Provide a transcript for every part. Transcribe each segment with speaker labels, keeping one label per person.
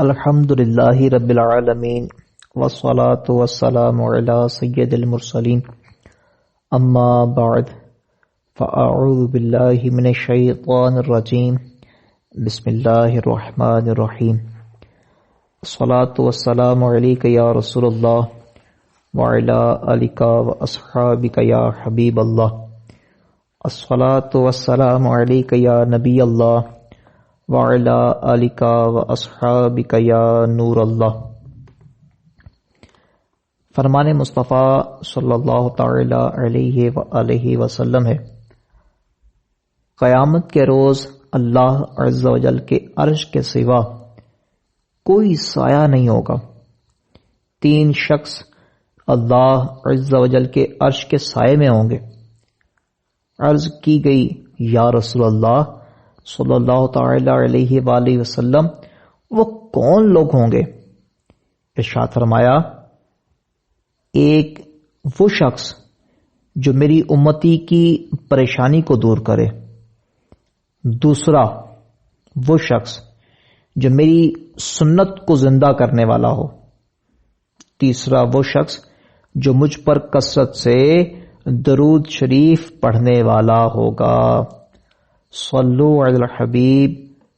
Speaker 1: الحمد للہ رب العالمین والصلاة والسلام علی سید المرسلین اما بعد فاعوذ باللہ من الشیطان الرجیم بسم اللہ الرحمن الرحیم الصلاة والسلام علیک یا رسول اللہ وعلی آلک واصحابک یا حبیب اللہ الصلاة والسلام علیک یا نبی اللہ وعلی آلک واصحابک یا نور اللہ۔ فرمان مصطفیٰ صلی اللہ تعالی علیہ وآلہ وسلم ہے، قیامت کے روز اللہ عز و جل کے عرش کے سوا کوئی سایہ نہیں ہوگا۔ تین شخص اللہ عز و جل کے عرش کے سائے میں ہوں گے۔ عرض کی گئی یا رسول اللہ صلی اللہ تعالی علیہ وآلہ وسلم وہ کون لوگ ہوں گے؟ ارشاد فرمایا، ایک وہ شخص جو میری امتی کی پریشانی کو دور کرے، دوسرا وہ شخص جو میری سنت کو زندہ کرنے والا ہو، تیسرا وہ شخص جو مجھ پر کثرت سے درود شریف پڑھنے والا ہوگا۔ صلو علی الحبیب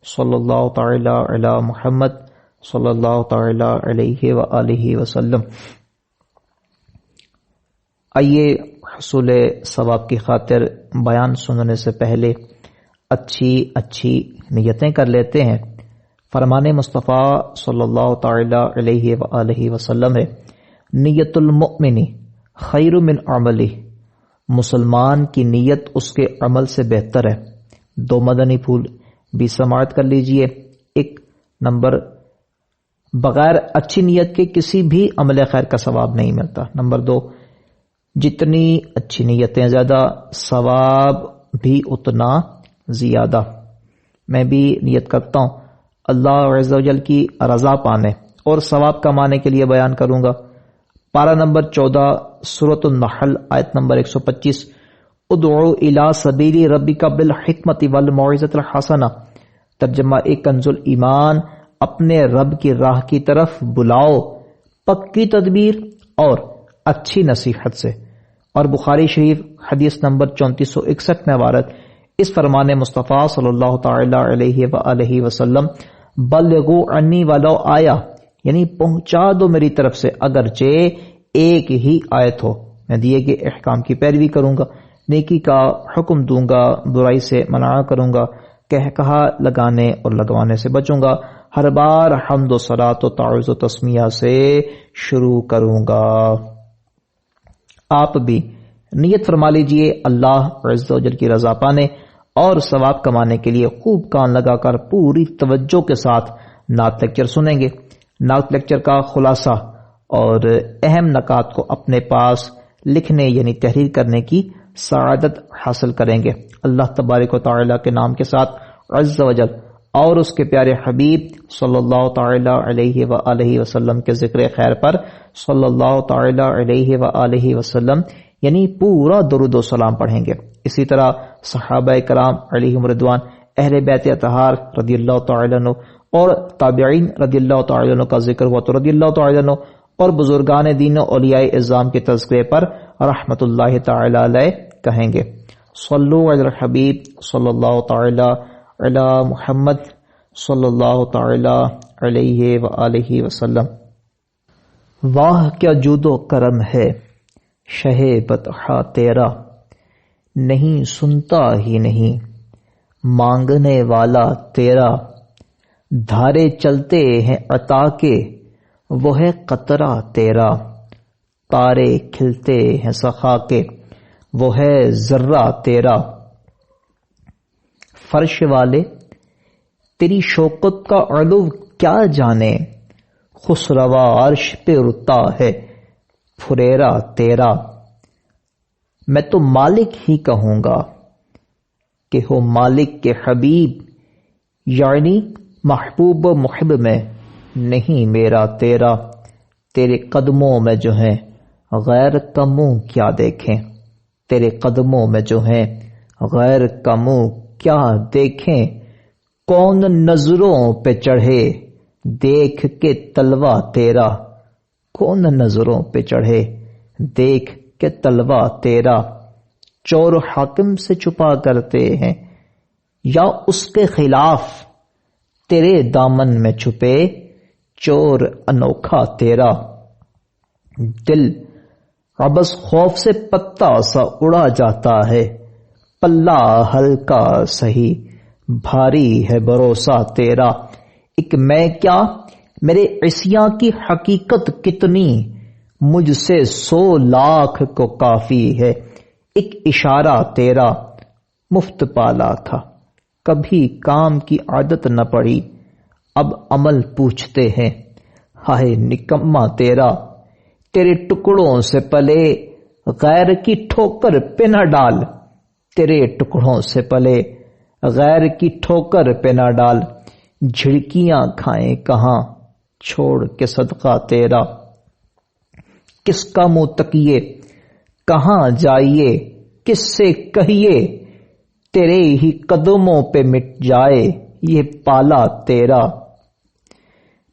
Speaker 1: صلی اللہ تعالی علی محمد صلی اللہ تعالی علیہ وآلہ وسلم۔ آئیے حصول ثواب کی خاطر بیان سننے سے پہلے اچھی نیتیں کر لیتے ہیں۔ فرمان مصطفیٰ صلی اللہ تعالی علیہ وآلہ وسلم ہے، نیت المؤمن خیر من عملہ، مسلمان کی نیت اس کے عمل سے بہتر ہے۔ دو مدنی پھول بھی سماعت کر لیجئے۔ ایک نمبر، بغیر اچھی نیت کے کسی بھی عمل خیر کا ثواب نہیں ملتا۔ نمبر دو، جتنی اچھی نیتیں زیادہ، ثواب بھی اتنا زیادہ۔ میں بھی نیت کرتا ہوں اللہ عز و جل کی رضا پانے اور ثواب کمانے کے لیے بیان کروں گا۔ پارہ نمبر 14 سورۃ النحل آیت نمبر 125، ادعو الی سبیل ربک بالحکمت والموعظۃ الحسنہ، ترجمہ ایک کنز ایمان، اپنے رب کی راہ کی طرف بلاؤ پکی تدبیر اور اچھی نصیحت سے۔ اور بخاری شریف حدیث نمبر 3461 میں عبارت اس فرمان مصطفیٰ صلی اللہ تعالی علیہ وآلہ وسلم، بلغوا عنی ولو آیا، یعنی پہنچا دو میری طرف سے اگرچہ ایک ہی آیت ہو۔ میں دیے گئے احکام کی پیروی کروں گا، نیکی کا حکم دوں گا، برائی سے منع کروں گا، کہا لگانے اور لگوانے سے بچوں گا، ہر بار حمد و صلات و تعوذ و تسمیہ سے شروع کروں گا۔ آپ بھی نیت فرما لیجئے اللہ عز و جل کی رضا پانے اور ثواب کمانے کے لیے خوب کان لگا کر پوری توجہ کے ساتھ نعت لیکچر سنیں گے۔ نعت لیکچر کا خلاصہ اور اہم نکات کو اپنے پاس لکھنے یعنی تحریر کرنے کی سعادت حاصل کریں گے۔ اللہ تبارک و تعالی کے نام کے ساتھ عز و جل اور اس کے پیارے حبیب صلی اللہ تعالی علیہ وآلہ وسلم کے ذکر خیر پر صلی اللہ تعالی علیہ وآلہ وسلم یعنی پورا درود و سلام پڑھیں گے۔ اسی طرح صحابہ کرام علیہم رضوان، اہل بیت اطہار رضی اللہ تعالی عنہ اور تابعین رضی اللہ تعالی عنہ کا ذکر ہوا تو رضی اللہ تعالی عنہ، اور بزرگان دین و اولیاء اعظام کے تذکرے پر رحمت اللہ تعالی علیہ کہیں گے۔ صلو علی الحبیب صلی اللہ تعالی علی محمد صلی اللہ تعالی علیہ وآلہ وسلم۔ واہ کیا جود و کرم ہے شہ بطحا تیرا، نہیں سنتا ہی نہیں مانگنے والا تیرا، دھارے چلتے ہیں عطا کے وہ ہے قطرہ تیرا، تارے کھلتے ہیں سخا کے وہ ہے ذرہ تیرا۔ فرش والے تیری شوکت کا علو کیا جانے، خسروا عرش پہ رتا ہے پھریرا تیرا۔ میں تو مالک ہی کہوں گا کہ ہو مالک کے حبیب، یعنی محبوب و محب میں نہیں میرا تیرا۔ تیرے قدموں میں جو ہیں غیر کا منہ کیا دیکھیں، تیرے قدموں میں جو ہیں غیر کا منہ کیا دیکھیں، کون نظروں پہ چڑھے دیکھ کے تلوا تیرا کون نظروں پہ چڑھے، دیکھ کے تلوا تیرا چور حاکم سے چھپا کرتے ہیں، یا اس کے خلاف تیرے دامن میں چھپے چور انوکھا تیرا۔ دل ابس خوف سے پتا سا اڑا جاتا ہے، پلہ ہلکا سہی بھاری ہے بھروسہ تیرا۔ ایک میں کیا میرے عصیاں کی حقیقت کتنی، مجھ سے 100 لاکھ کو کافی ہے۔ ایک اشارہ تیرا مفت پالا تھا، کبھی کام کی عادت نہ پڑی، اب عمل پوچھتے ہیں، ہائے نکما تیرا۔ تیرے ٹکڑوں سے پلے غیر کی ٹھوکر پہ نہ ڈال، تیرے ٹکڑوں سے پلے غیر کی ٹھوکر پہ نہ ڈال، جھڑکیاں کھائیں کہاں چھوڑ کے صدقہ تیرا۔ کس کا منہ تکیے کہاں جائیے، کس سے کہیے تیرے ہی قدموں پہ مٹ جائے یہ پالا تیرا۔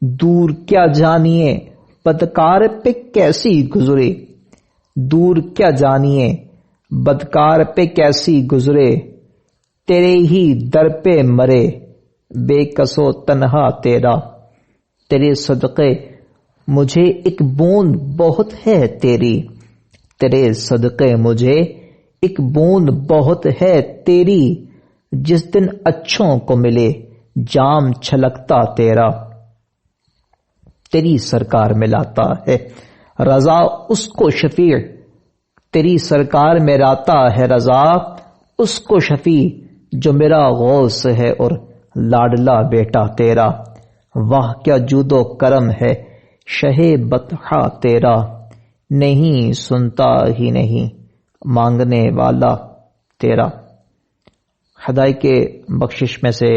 Speaker 1: دور کیا جانیے بدکار پہ کیسی گزرے، دور کیا جانیے بدکار پہ کیسی گزرے، تیرے ہی در پہ مرے بے کس و تنہا تیرا۔ تیرے صدقے مجھے ایک بوند بہت ہے تیری، تیرے صدقے مجھے ایک بوند بہت ہے تیری، جس دن اچھوں کو ملے جام چھلکتا تیرا۔ تیری سرکار میں لاتا ہے رضا اس کو شفیع، تیری سرکار میں لاتا ہے رضا اس کو شفیع، جو میرا غوث ہے اور لاڈلا بیٹا تیرا۔ واہ کیا جود و کرم ہے شہ بطحا تیرا، نہیں سنتا ہی نہیں مانگنے والا تیرا۔ خدائی کے بخشش میں سے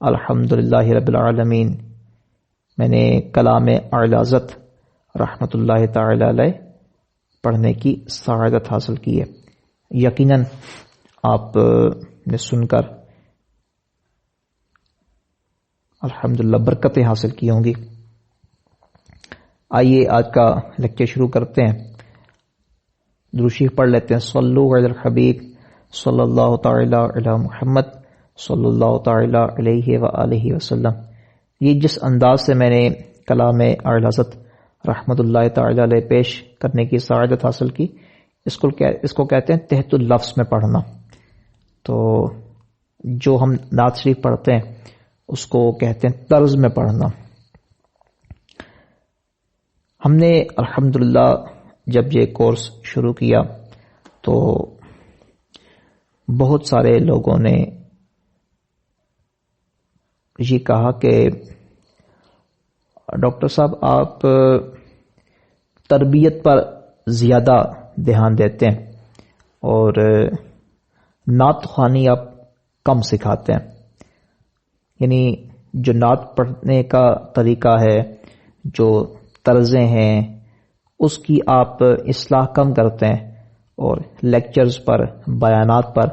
Speaker 1: الحمدللہ رب العالمین میں نے کلام اعلی حضرت رحمت اللہ تعالی علیہ پڑھنے کی سعادت حاصل کی ہے۔ یقیناً آپ نے سن کر الحمدللہ برکتیں حاصل کی ہوں گی۔ آئیے آج کا لیکچر شروع کرتے ہیں، درود شریف پڑھ لیتے ہیں۔ صلو علی الحبیب صلی اللہ تعالی علی محمد صلی اللہ تعالی علیہ وآلہ وسلم۔ یہ جس انداز سے میں نے کلام اعلی حضرت رحمت اللہ تعالی علیہ پیش کرنے کی سعادت حاصل کی، اس کو کہتے ہیں تحت اللفظ میں پڑھنا۔ تو جو ہم نعت شریف پڑھتے ہیں اس کو کہتے ہیں طرز میں پڑھنا۔ ہم نے الحمدللہ جب یہ کورس شروع کیا تو بہت سارے لوگوں نے یہ کہا کہ ڈاکٹر صاحب آپ تربیت پر زیادہ دھیان دیتے ہیں اور نعت خوانی آپ کم سکھاتے ہیں، یعنی جو نعت پڑھنے کا طریقہ ہے، جو طرزیں ہیں، اس کی آپ اصلاح کم کرتے ہیں اور لیکچرز پر، بیانات پر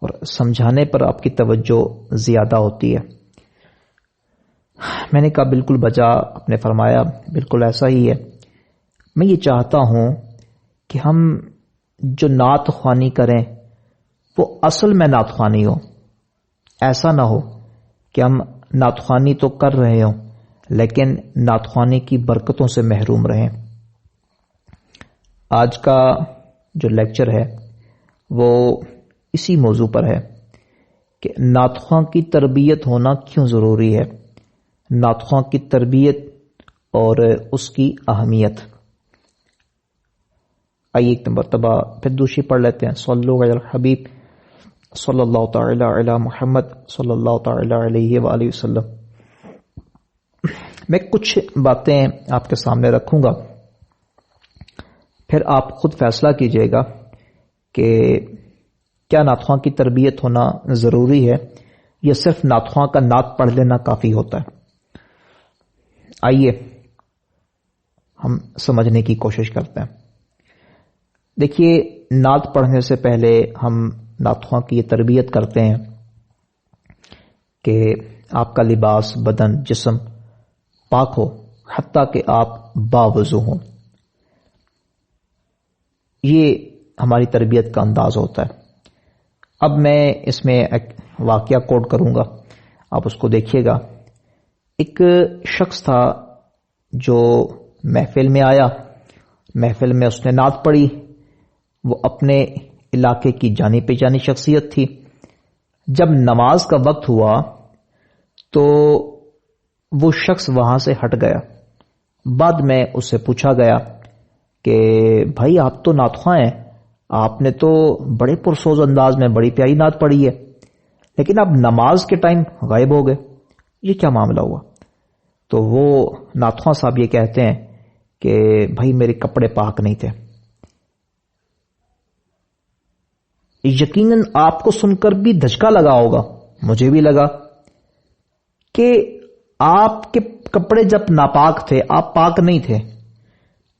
Speaker 1: اور سمجھانے پر آپ کی توجہ زیادہ ہوتی ہے۔ میں نے کہا بالکل بجا، آپ نے فرمایا بالکل ایسا ہی ہے۔ میں یہ چاہتا ہوں کہ ہم جو نعت خوانی کریں وہ اصل میں نعت خوانی ہو، ایسا نہ ہو کہ ہم نعت خوانی تو کر رہے ہوں لیکن نعت خوانی کی برکتوں سے محروم رہیں۔ آج کا جو لیکچر ہے وہ اسی موضوع پر ہے کہ نعت خواں کی تربیت ہونا کیوں ضروری ہے، نعت خواں کی تربیت اور اس کی اہمیت۔ آئیے ایک مرتبہ پھر دوسری پڑھ لیتے ہیں۔ صلو علی الحبیب صلی اللہ تعالی علی محمد صلی اللہ تعالی علیہ وآلہ وسلم۔ میں کچھ باتیں آپ کے سامنے رکھوں گا، پھر آپ خود فیصلہ کیجئے گا کہ کیا نعت خواں کی تربیت ہونا ضروری ہے یا صرف نعت خواں کا نعت پڑھ لینا کافی ہوتا ہے۔ آئیے ہم سمجھنے کی کوشش کرتے ہیں۔ دیکھیے، نعت پڑھنے سے پہلے ہم نعت خواں کی یہ تربیت کرتے ہیں کہ آپ کا لباس، بدن، جسم پاک ہو حتیٰ کہ آپ باوضو ہوں. یہ ہماری تربیت کا انداز ہوتا ہے. اب میں اس میں ایک واقعہ کوٹ کروں گا, آپ اس کو دیکھیے گا. ایک شخص تھا جو محفل میں آیا, محفل میں اس نے نعت پڑھی. وہ اپنے علاقے کی جانی پہچانی شخصیت تھی. جب نماز کا وقت ہوا تو وہ شخص وہاں سے ہٹ گیا. بعد میں اس سے پوچھا گیا کہ بھائی آپ تو نعت خواں ہیں, آپ نے تو بڑے پرسوز انداز میں بڑی پیاری نعت پڑھی ہے, لیکن اب نماز کے ٹائم غائب ہو گئے, یہ کیا معاملہ ہوا؟ تو وہ نعت خواں صاحب یہ کہتے ہیں کہ بھائی میرے کپڑے پاک نہیں تھے. یقیناً آپ کو سن کر بھی دھچکا لگا ہوگا, مجھے بھی لگا, کہ آپ کے کپڑے جب ناپاک تھے, آپ پاک نہیں تھے,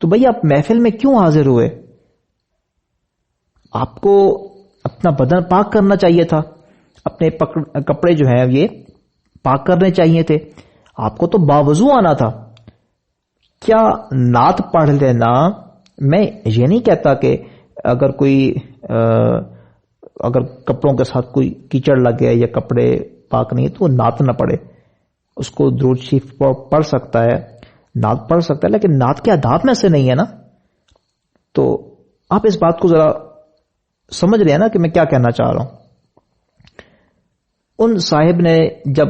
Speaker 1: تو بھئی آپ محفل میں کیوں حاضر ہوئے؟ آپ کو اپنا بدن پاک کرنا چاہیے تھا, اپنے کپڑے جو ہیں یہ پاک کرنے چاہیے تھے, آپ کو تو باوضو آنا تھا. کیا نعت پڑھ لینا, میں یہ نہیں کہتا کہ اگر کوئی اگر کپڑوں کے ساتھ کوئی کیچڑ لگ گیا یا کپڑے پاک نہیں تو وہ نعت نہ پڑھے, اس کو درود شریف پڑھ سکتا ہے, نعت پڑھ سکتا ہے, لیکن نعت کے آداب میں سے نہیں ہے نا. تو آپ اس بات کو ذرا سمجھ رہے ہیں نا کہ میں کیا کہنا چاہ رہا ہوں. ان صاحب نے جب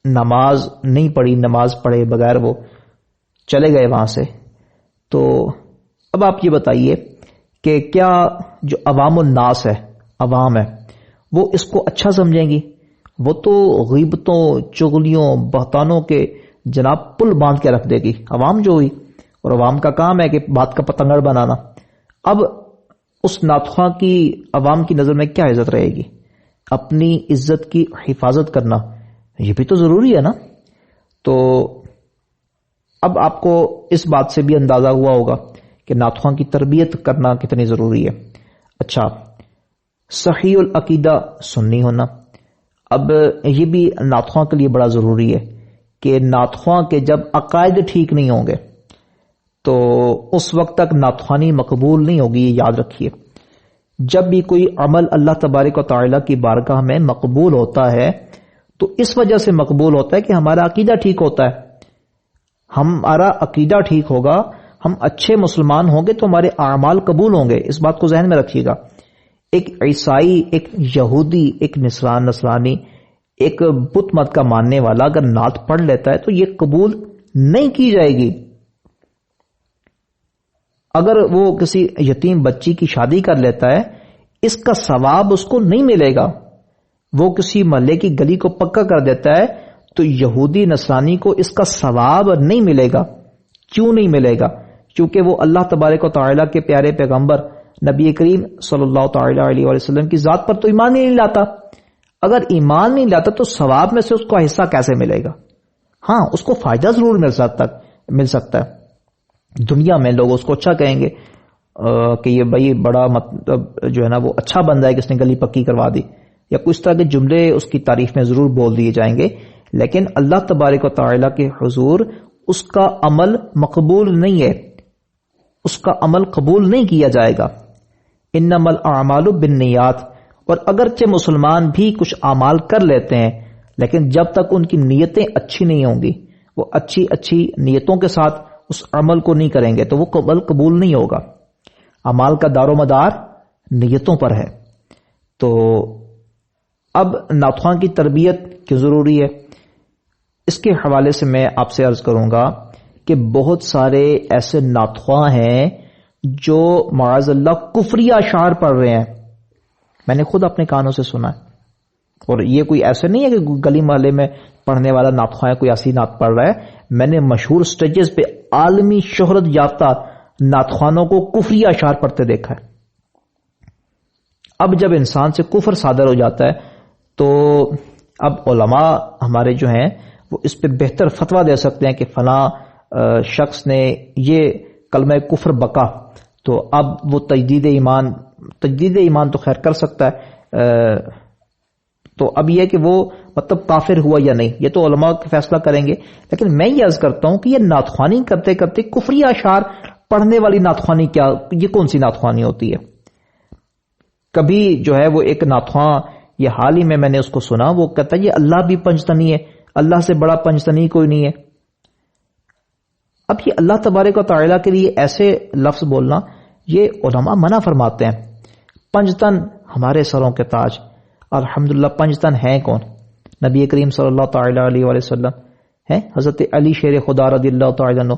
Speaker 1: نماز نہیں پڑھی, نماز پڑھے بغیر وہ چلے گئے وہاں سے, تو اب آپ یہ بتائیے کہ کیا جو عوام الناس ہے, عوام ہے, وہ اس کو اچھا سمجھیں گی؟ وہ تو غیبتوں, چغلیوں, بہتانوں کے جناب پل باندھ کے رکھ دے گی عوام جو ہوئی, اور عوام کا کام ہے کہ بات کا پتنگڑ بنانا. اب اس نعت خواں کی عوام کی نظر میں کیا عزت رہے گی؟ اپنی عزت کی حفاظت کرنا یہ بھی تو ضروری ہے نا. تو اب آپ کو اس بات سے بھی اندازہ ہوا ہوگا کہ نعت خواں کی تربیت کرنا کتنی ضروری ہے. اچھا, صحیح العقیدہ سنی ہونا, اب یہ بھی نعت خواں کے لیے بڑا ضروری ہے کہ نعت خواں کے جب عقائد ٹھیک نہیں ہوں گے تو اس وقت تک نعت خوانی مقبول نہیں ہوگی. یہ یاد رکھیے, جب بھی کوئی عمل اللہ تبارک و تعالیٰ کی بارگاہ میں مقبول ہوتا ہے تو اس وجہ سے مقبول ہوتا ہے کہ ہمارا عقیدہ ٹھیک ہوتا ہے. ہمارا عقیدہ ٹھیک ہوگا, ہم اچھے مسلمان ہوں گے تو ہمارے اعمال قبول ہوں گے. اس بات کو ذہن میں رکھیے گا. ایک عیسائی, ایک یہودی, ایک نصرانی, ایک بت مت کا ماننے والا اگر نعت پڑھ لیتا ہے تو یہ قبول نہیں کی جائے گی. اگر وہ کسی یتیم بچی کی شادی کر لیتا ہے اس کا ثواب اس کو نہیں ملے گا. وہ کسی محلے کی گلی کو پکا کر دیتا ہے تو یہودی نصرانی کو اس کا ثواب نہیں ملے گا. کیوں نہیں ملے گا؟ کیونکہ وہ اللہ تبارک و تعالیٰ کے پیارے پیغمبر نبی کریم صلی اللہ تعالی علیہ وسلم کی ذات پر تو ایمان ہی نہیں لاتا. اگر ایمان نہیں لاتا تو ثواب میں سے اس کو حصہ کیسے ملے گا؟ ہاں, اس کو فائدہ ضرور مل سکتا ہے. دنیا میں لوگ اس کو اچھا کہیں گے کہ یہ بھائی بڑا مطلب جو ہے نا وہ اچھا بندہ ہے کہ اس نے گلی پکی کروا دی, یا کچھ طرح کے جملے اس کی تعریف میں ضرور بول دیے جائیں گے, لیکن اللہ تبارک و تعالیٰ کے حضور اس کا عمل مقبول نہیں ہے, اس کا عمل قبول نہیں کیا جائے گا. انما الاعمال بالنیات. اور اگرچہ مسلمان بھی کچھ اعمال کر لیتے ہیں لیکن جب تک ان کی نیتیں اچھی نہیں ہوں گی, وہ اچھی نیتوں کے ساتھ اس عمل کو نہیں کریں گے تو وہ عمل قبول نہیں ہوگا. اعمال کا دار و مدار نیتوں پر ہے. تو اب نعت خواں کی تربیت کیوں ضروری ہے, اس کے حوالے سے میں آپ سے عرض کروں گا کہ بہت سارے ایسے نعت خواں ہیں جو معاذ اللہ کفری اشعار پڑھ رہے ہیں. میں نے خود اپنے کانوں سے سنا ہے, اور یہ کوئی ایسے نہیں ہے کہ گلی محلے میں پڑھنے والا نعت خواں کوئی ایسی نعت پڑھ رہا ہے. میں نے مشہور سٹیجز پہ عالمی شہرت یافتہ نعت خوانوں کو کفری اشعار پڑھتے دیکھا ہے. اب جب انسان سے کفر صادر ہو جاتا ہے تو اب علماء ہمارے جو ہیں وہ اس پہ بہتر فتویٰ دے سکتے ہیں کہ فلاں شخص نے یہ کلمہ کفر بکا تو اب وہ تجدید ایمان تو خیر کر سکتا ہے, تو اب یہ کہ وہ مطلب کافر ہوا یا نہیں یہ تو علماء فیصلہ کریں گے، لیکن میں یہ عرض کرتا ہوں کہ یہ نعتخوانی کرتے کرتے کفری اشعار پڑھنے والی نعتخوانی کیا، یہ کون سی نعتخوانی ہوتی ہے؟ کبھی جو ہے وہ ایک نعتخواں، یہ حال ہی میں نے اس کو سنا، وہ کہتا ہے یہ اللہ بھی پنجتنی ہے، اللہ سے بڑا پنجتنی کوئی نہیں ہے۔ اب یہ اللہ تبارک و تعالیٰ کے لیے ایسے لفظ بولنا یہ علماء منع فرماتے ہیں۔ پنجتن ہمارے سروں کے تاج، الحمدللہ پنجتن ہیں کون؟ نبی کریم صلی اللہ تعالی علیہ وآلہ وسلم ہیں، حضرت علی شیر خدا رضی اللہ تعالی عنہ،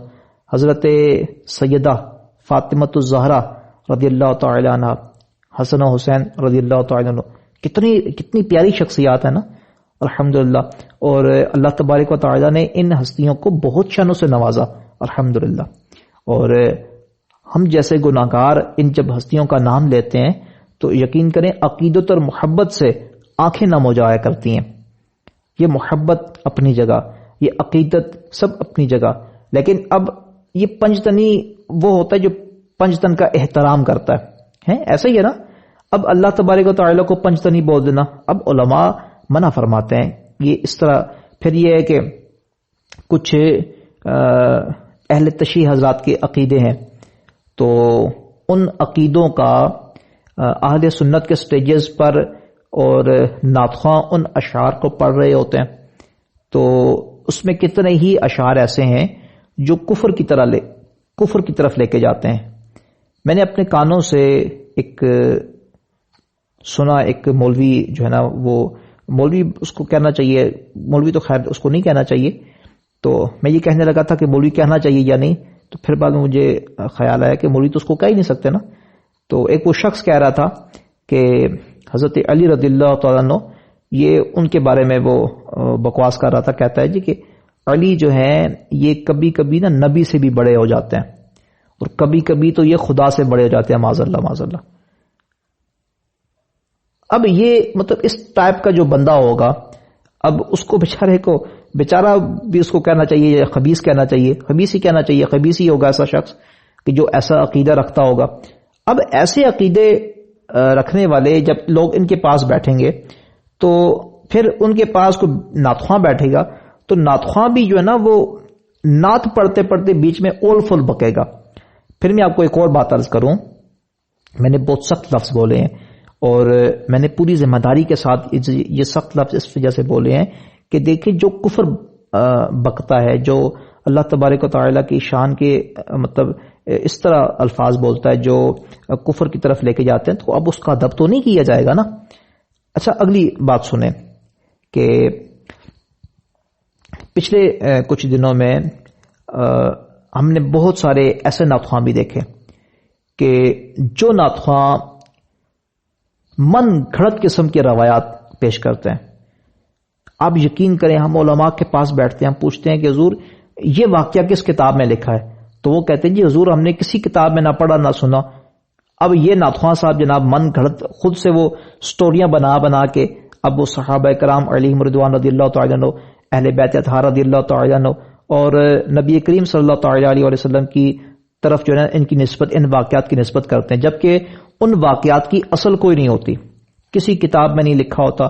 Speaker 1: حضرت سیدہ فاطمۃ الزہرا رضی اللہ تعالی عنہ، حسن و حسین رضی اللہ تعالی عنہ، کتنی پیاری شخصیات ہیں نا، الحمدللہ۔ اور اللہ تبارک و تعالی نے ان ہستیوں کو بہت شانوں سے نوازا، الحمدللہ۔ اور ہم جیسے گناہگار ان جب ہستیوں کا نام لیتے ہیں تو یقین کریں عقیدت اور محبت سے آنکھیں نم ہو جایا کرتی ہیں۔ یہ محبت اپنی جگہ، یہ عقیدت سب اپنی جگہ، لیکن اب یہ پنجتنی وہ ہوتا ہے جو پنجتن کا احترام کرتا ہے، ایسا ہی ہے نا۔ اب اللہ تبارک و تعالیٰ کو پنجتنی بول دینا، اب علماء منع فرماتے ہیں یہ اس طرح۔ پھر یہ ہے کہ کچھ اہل تشیع حضرات کے عقیدے ہیں، تو ان عقیدوں کا اہل سنت کے سٹیجز پر اور نعتخواں ان اشعار کو پڑھ رہے ہوتے ہیں، تو اس میں کتنے ہی اشعار ایسے ہیں جو کفر کی طرف لے کے جاتے ہیں۔ میں نے اپنے کانوں سے ایک سنا، ایک مولوی جو ہے نا، وہ مولوی اس کو کہنا چاہیے، مولوی تو خیر اس کو نہیں کہنا چاہیے، تو میں یہ کہنے لگا تھا کہ مولوی کہنا چاہیے یا نہیں، تو پھر بعد میں مجھے خیال آیا کہ مولوی تو اس کو کہہ ہی نہیں سکتے نا۔ تو ایک وہ شخص کہہ رہا تھا کہ حضرت علی رضی اللہ تعالیٰ عنہ، یہ ان کے بارے میں وہ بکواس کر رہا تھا، کہتا ہے جی کہ علی جو ہیں یہ کبھی کبھی نا نبی سے بھی بڑے ہو جاتے ہیں، اور کبھی کبھی تو یہ خدا سے بڑے ہو جاتے ہیں، معاذ اللہ معاذ اللہ۔ اب یہ مطلب اس ٹائپ کا جو بندہ ہوگا، اب اس کو بیچارہ بھی اس کو کہنا چاہیے یا خبیث کہنا چاہیے، خبیث ہی کہنا چاہیے، خبیث ہی ہوگا ایسا شخص کہ جو ایسا عقیدہ رکھتا ہوگا۔ اب ایسے عقیدے رکھنے والے جب لوگ ان کے پاس بیٹھیں گے تو پھر ان کے پاس کوئی نعتخواں بیٹھے گا تو نعتخواں بھی جو ہے نا وہ نعت پڑھتے پڑھتے بیچ میں اول فل بکے گا۔ پھر میں آپ کو ایک اور بات عرض کروں، میں نے بہت سخت لفظ بولے ہیں اور میں نے پوری ذمہ داری کے ساتھ یہ سخت لفظ اس وجہ سے بولے ہیں کہ دیکھیں جو کفر بکتا ہے، جو اللہ تبارک و تعالیٰ کی شان کے مطلب اس طرح الفاظ بولتا ہے جو کفر کی طرف لے کے جاتے ہیں، تو اب اس کا ادب تو نہیں کیا جائے گا نا۔ اچھا اگلی بات سنیں کہ پچھلے کچھ دنوں میں ہم نے بہت سارے ایسے نعتخواں بھی دیکھے کہ جو نعتخواں من گھڑت قسم کے روایات پیش کرتے ہیں۔ آپ یقین کریں ہم علماء کے پاس بیٹھتے ہیں، ہم پوچھتے ہیں کہ حضور یہ واقعہ کس کتاب میں لکھا ہے، تو وہ کہتے ہیں جی حضور ہم نے کسی کتاب میں نہ پڑھا نہ سنا۔ اب یہ نعتخواں صاحب جناب من گھڑت خود سے وہ سٹوریاں بنا کے اب وہ صحابہ کرام علیہم رضوان رضی اللہ تعالیٰ عنہ، اہل بیت اطہار رضی اللہ تعالیٰ عنہ اور نبی کریم صلی اللہ تعالیٰ علیہ وسلم کی طرف جو ہے ان کی نسبت، ان واقعات کی نسبت کرتے ہیں، جبکہ ان واقعات کی اصل کوئی نہیں ہوتی، کسی کتاب میں نہیں لکھا ہوتا،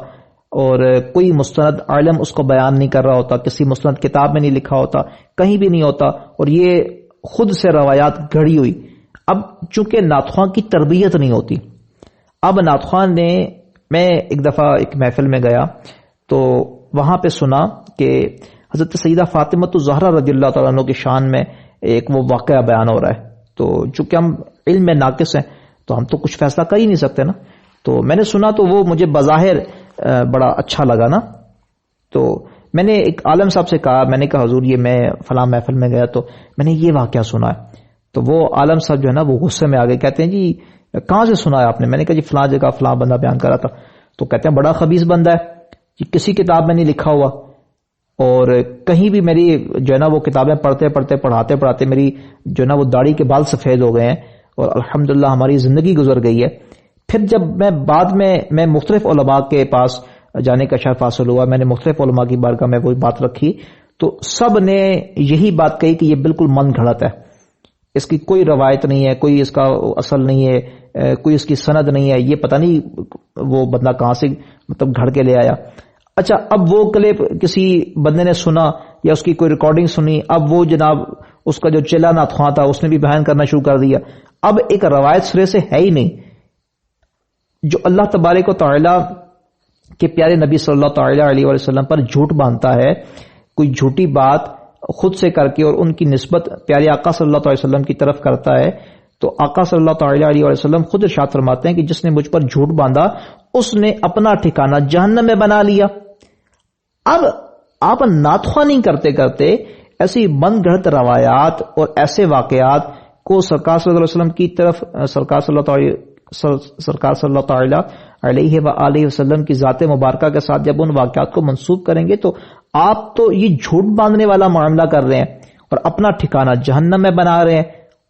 Speaker 1: اور کوئی مستند عالم اس کو بیان نہیں کر رہا ہوتا، کسی مستند کتاب میں نہیں لکھا ہوتا، کہیں بھی نہیں ہوتا، اور یہ خود سے روایات گھڑی ہوئی۔ اب چونکہ نعتخواں کی تربیت نہیں ہوتی، اب نعتخواں نے، میں ایک دفعہ ایک محفل میں گیا تو وہاں پہ سنا کہ حضرت سیدہ فاطمۃ الزہرا رضی اللہ تعالیٰ عنہ کی شان میں ایک وہ واقعہ بیان ہو رہا ہے، تو چونکہ ہم علم میں ناقص ہیں تو ہم تو کچھ فیصلہ کر ہی نہیں سکتے نا، تو میں نے سنا تو وہ مجھے بظاہر بڑا اچھا لگا نا، تو میں نے ایک عالم صاحب سے کہا، میں نے کہا حضور یہ میں فلاں محفل میں گیا تو میں نے یہ واقعہ سنا ہے، تو وہ عالم صاحب جو ہے نا وہ غصے میں آ گئے، کہتے ہیں جی کہاں سے سنا ہے آپ نے؟ میں نے کہا جی فلاں جگہ فلاں بندہ بیان کر رہا تھا، تو کہتے ہیں بڑا خبیث بندہ ہے جی، کسی کتاب میں نہیں لکھا ہوا، اور کہیں بھی میری جو ہے نا وہ کتابیں پڑھاتے پڑھاتے میری جو ہے نا وہ داڑھی کے بال سفید ہو گئے ہیں، اور الحمدللہ ہماری زندگی گزر گئی ہے۔ پھر جب میں بعد میں مختلف علماء کے پاس جانے کا شرف حاصل ہوا، میں نے مختلف علماء کی بارگاہ میں وہی بات رکھی، تو سب نے یہی بات کہی کہ یہ بالکل من گھڑت ہے، اس کی کوئی روایت نہیں ہے، کوئی اس کا اصل نہیں ہے، کوئی اس کی سند نہیں ہے، یہ پتہ نہیں وہ بندہ کہاں سے مطلب گھڑ کے لے آیا۔ اچھا، اب وہ کلپ کسی بندے نے سنا یا اس کی کوئی ریکارڈنگ سنی، اب وہ جناب اس کا جو چلا نہ تھا تھا اس نے بھی بیان کرنا شروع کر دیا۔ اب ایک روایت سرے سے ہے ہی نہیں۔ جو اللہ تبارک و تعالی کے پیارے نبی صلی اللہ تعالی علیہ وسلم پر جھوٹ باندھتا ہے، کوئی جھوٹی بات خود سے کر کے اور ان کی نسبت پیارے آقا صلی اللہ علیہ وسلم کی طرف کرتا ہے، تو آقا صلی اللہ تعالی علیہ وسلم خود ارشاد فرماتے ہیں کہ جس نے مجھ پر جھوٹ باندھا اس نے اپنا ٹھکانہ جہنم میں بنا لیا۔ اب آپ ناتخوانی کرتے کرتے ایسی من گھڑت روایات اور ایسے واقعات کو سرکار صلی اللہ علیہ وسلم کی طرف سرکار صلی اللہ تعالی علیہ وآلہ وسلم کی ذات مبارکہ کے ساتھ جب ان واقعات کو منسوب کریں گے تو آپ تو یہ جھوٹ باندھنے والا معاملہ کر رہے ہیں اور اپنا ٹھکانہ جہنم میں بنا رہے ہیں،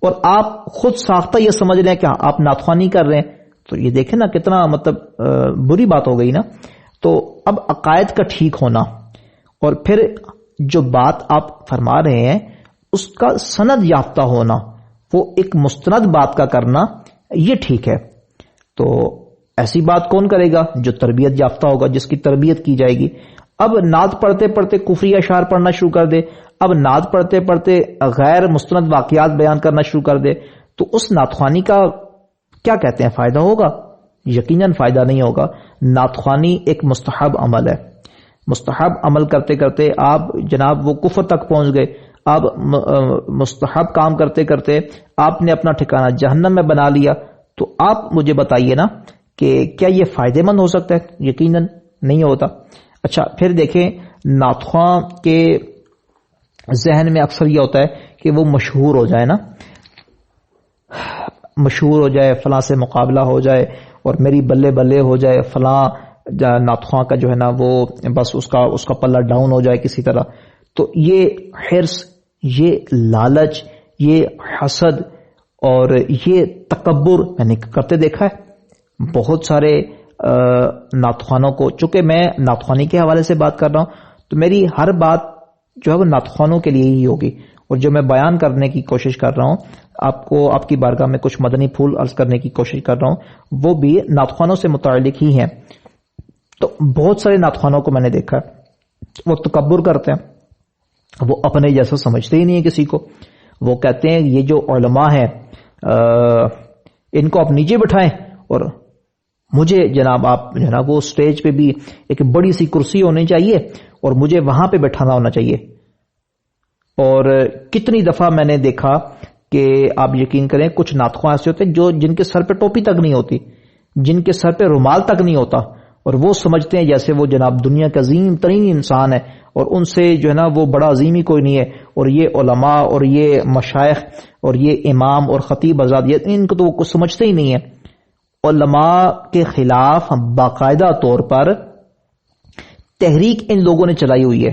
Speaker 1: اور آپ خود ساختہ یہ سمجھ رہے ہیں کہ آپ ناتخوانی کر رہے ہیں۔ تو یہ دیکھیں نا کتنا مطلب بری بات ہو گئی نا۔ تو اب عقائد کا ٹھیک ہونا اور پھر جو بات آپ فرما رہے ہیں اس کا سند یافتہ ہونا، وہ ایک مستند بات کا کرنا، یہ ٹھیک ہے۔ تو ایسی بات کون کرے گا؟ جو تربیت یافتہ ہوگا، جس کی تربیت کی جائے گی۔ اب نعت پڑھتے پڑھتے کفری اشعار پڑھنا شروع کر دے، اب نعت پڑھتے پڑھتے غیر مستند واقعات بیان کرنا شروع کر دے، تو اس نعتخوانی کا کیا کہتے ہیں فائدہ ہوگا؟ یقیناً فائدہ نہیں ہوگا۔ نعتخوانی ایک مستحب عمل ہے، مستحب عمل کرتے کرتے آپ جناب وہ کفر تک پہنچ گئے۔ آپ مستحب کام کرتے کرتے آپ نے اپنا ٹھکانہ جہنم میں بنا لیا، تو آپ مجھے بتائیے نا کہ کیا یہ فائدے مند ہو سکتا ہے؟ یقیناً نہیں ہوتا۔ اچھا، پھر دیکھیں نعتخواں کے ذہن میں اکثر یہ ہوتا ہے کہ وہ مشہور ہو جائے نا، مشہور ہو جائے، فلاں سے مقابلہ ہو جائے اور میری بلے بلے ہو جائے، فلاں نعتخواں کا جو ہے نا وہ بس اس کا پلہ ڈاؤن ہو جائے کسی طرح۔ تو یہ حرص، یہ لالچ، یہ حسد اور یہ تکبر میں نے کرتے دیکھا ہے بہت سارے نعتخوانوں کو۔ چونکہ میں نعتخوانی کے حوالے سے بات کر رہا ہوں تو میری ہر بات جو ہے وہ نعتخوانوں کے لیے ہی ہوگی، اور جو میں بیان کرنے کی کوشش کر رہا ہوں آپ کو، آپ کی بارگاہ میں کچھ مدنی پھول عرض کرنے کی کوشش کر رہا ہوں، وہ بھی نعتخوانوں سے متعلق ہی ہیں۔ تو بہت سارے نعتخوانوں کو میں نے دیکھا ہے وہ تکبر کرتے ہیں، وہ اپنے جیسا سمجھتے ہی نہیں ہے کسی کو۔ وہ کہتے ہیں یہ جو علماء ہیں ان کو آپ نیچے بٹھائیں اور مجھے جناب آپ جناب وہ سٹیج پہ بھی ایک بڑی سی کرسی ہونی چاہیے اور مجھے وہاں پہ بٹھانا ہونا چاہیے۔ اور کتنی دفعہ میں نے دیکھا کہ آپ یقین کریں کچھ نعتخواں ایسے ہوتے ہیں جو جن کے سر پہ ٹوپی تک نہیں ہوتی، جن کے سر پہ رومال تک نہیں ہوتا، اور وہ سمجھتے ہیں جیسے وہ جناب دنیا کا عظیم ترین انسان ہے اور ان سے جو ہے نا وہ بڑا عظیم ہی کوئی نہیں ہے۔ اور یہ علماء اور یہ مشائخ اور یہ امام اور خطیب حضرات ان کو تو وہ کچھ سمجھتے ہی نہیں ہے۔ علماء کے خلاف باقاعدہ طور پر تحریک ان لوگوں نے چلائی ہوئی ہے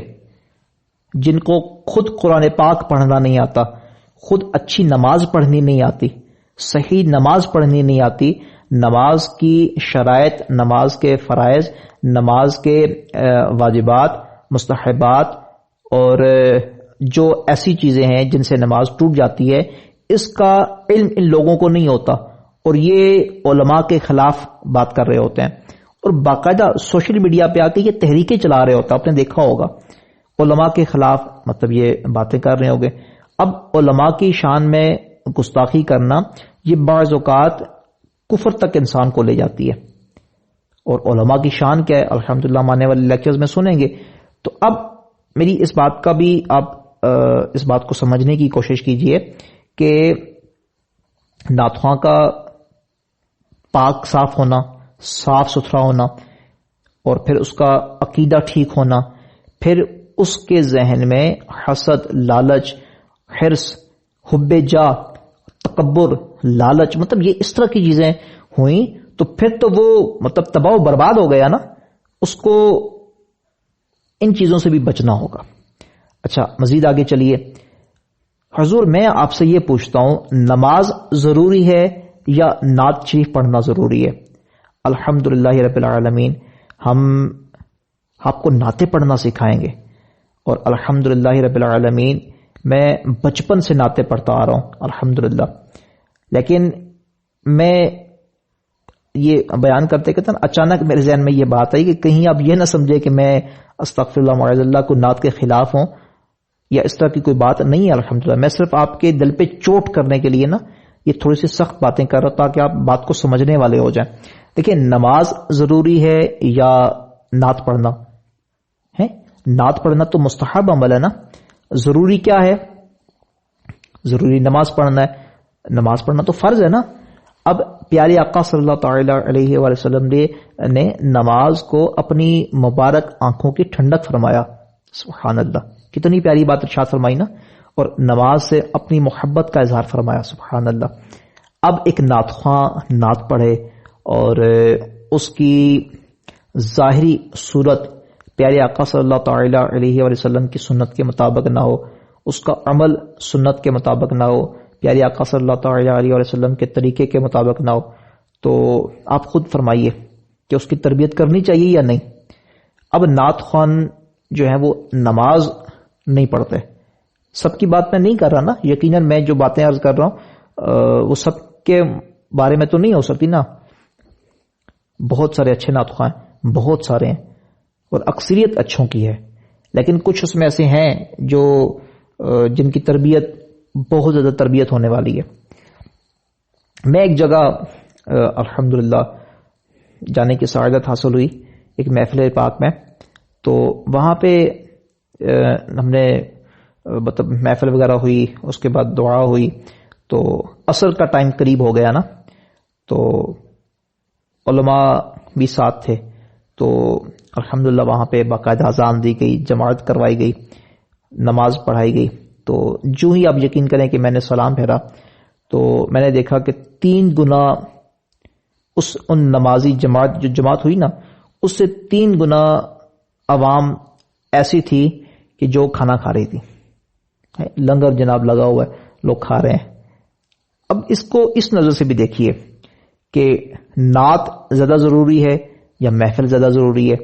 Speaker 1: جن کو خود قرآن پاک پڑھنا نہیں آتا، خود اچھی نماز پڑھنی نہیں آتی، صحیح نماز پڑھنی نہیں آتی، نماز کی شرائط، نماز کے فرائض، نماز کے واجبات، مستحبات اور جو ایسی چیزیں ہیں جن سے نماز ٹوٹ جاتی ہے، اس کا علم ان لوگوں کو نہیں ہوتا، اور یہ علماء کے خلاف بات کر رہے ہوتے ہیں اور باقاعدہ سوشل میڈیا پہ آ کے یہ تحریکیں چلا رہے ہوتے ہیں۔ آپ نے دیکھا ہوگا علماء کے خلاف مطلب یہ باتیں کر رہے ہوگے۔ اب علماء کی شان میں گستاخی کرنا یہ بعض اوقات کفر تک انسان کو لے جاتی ہے، اور علماء کی شان کیا ہے الحمدللہ ہم آنے والے لیکچرز میں سنیں گے۔ تو اب میری اس بات کا بھی آپ اس بات کو سمجھنے کی کوشش کیجئے کہ نعتخواں کا پاک صاف ہونا، صاف ستھرا ہونا، اور پھر اس کا عقیدہ ٹھیک ہونا، پھر اس کے ذہن میں حسد، لالچ، حرص، حب جاہ، تکبر، لالچ، مطلب یہ اس طرح کی چیزیں ہوئیں تو پھر تو وہ مطلب تباہ و برباد ہو گیا نا۔ اس کو ان چیزوں سے بھی بچنا ہوگا۔ اچھا مزید آگے چلیے۔ حضور میں آپ سے یہ پوچھتا ہوں نماز ضروری ہے یا نعت شریف پڑھنا ضروری ہے؟ الحمدللہ رب العالمین ہم آپ کو نعتیں پڑھنا سکھائیں گے، اور الحمدللہ رب العالمین میں بچپن سے نعتیں پڑھتا آ رہا ہوں الحمدللہ، لیکن میں یہ بیان کرتے کہتے ہیں اچانک میرے ذہن میں یہ بات آئی کہ کہیں آپ یہ نہ سمجھے کہ میں استغفر اللہ معاذ اللہ کو نعت کے خلاف ہوں یا اس طرح کی کوئی بات نہیں ہے. الحمدللہ میں صرف آپ کے دل پہ چوٹ کرنے کے لیے نا یہ تھوڑی سی سخت باتیں کر رہا تاکہ آپ بات کو سمجھنے والے ہو جائیں. دیکھیں نماز ضروری ہے یا نعت پڑھنا ہے؟ نعت پڑھنا تو مستحب عمل ہے نا. ضروری کیا ہے؟ ضروری نماز پڑھنا ہے. نماز پڑھنا تو فرض ہے نا. اب پیارے آقا صلی اللہ تعالی علیہ وآلہ وسلم نے نماز کو اپنی مبارک آنکھوں کی ٹھنڈک فرمایا. سبحان اللہ, کتنی پیاری بات ارشاد فرمائی نا. اور نماز سے اپنی محبت کا اظہار فرمایا. سبحان اللہ. اب ایک نعت خواں نعت پڑھے اور اس کی ظاہری صورت پیارے آقا صلی اللہ تعالی علیہ وآلہ وسلم کی سنت کے مطابق نہ ہو, اس کا عمل سنت کے مطابق نہ ہو, پیارے آقا صلی اللہ تعالی علیہ وآلہ وسلم کے طریقے کے مطابق نہ ہو, تو آپ خود فرمائیے کہ اس کی تربیت کرنی چاہیے یا نہیں. اب نعت خوان جو ہے وہ نماز نہیں پڑھتے. سب کی بات میں نہیں کر رہا نا, یقیناً میں جو باتیں عرض کر رہا ہوں وہ سب کے بارے میں تو نہیں ہو سکتی نا. بہت سارے اچھے نعت خواں ہیں, بہت سارے ہیں, اور اکثریت اچھوں کی ہے, لیکن کچھ اس میں ایسے ہیں جو جن کی تربیت بہت زیادہ تربیت ہونے والی ہے. میں ایک جگہ الحمدللہ جانے کی سعادت حاصل ہوئی ایک محفل پاک میں, تو وہاں پہ ہم نے مطلب محفل وغیرہ ہوئی, اس کے بعد دعا ہوئی, تو عصر کا ٹائم قریب ہو گیا نا, تو علماء بھی ساتھ تھے, تو الحمدللہ وہاں پہ باقاعدہ اذان دی گئی, جماعت کروائی گئی, نماز پڑھائی گئی. تو جو ہی آپ یقین کریں کہ میں نے سلام پھیرا تو میں نے دیکھا کہ 3 گنا ان نمازی جماعت جو جماعت ہوئی نا اس سے 3 گنا عوام ایسی تھی کہ جو کھانا کھا رہی تھی. لنگر جناب لگا ہوا ہے, لوگ کھا رہے ہیں. اب اس کو اس نظر سے بھی دیکھیے کہ نعت زیادہ ضروری ہے یا محفل زیادہ ضروری ہے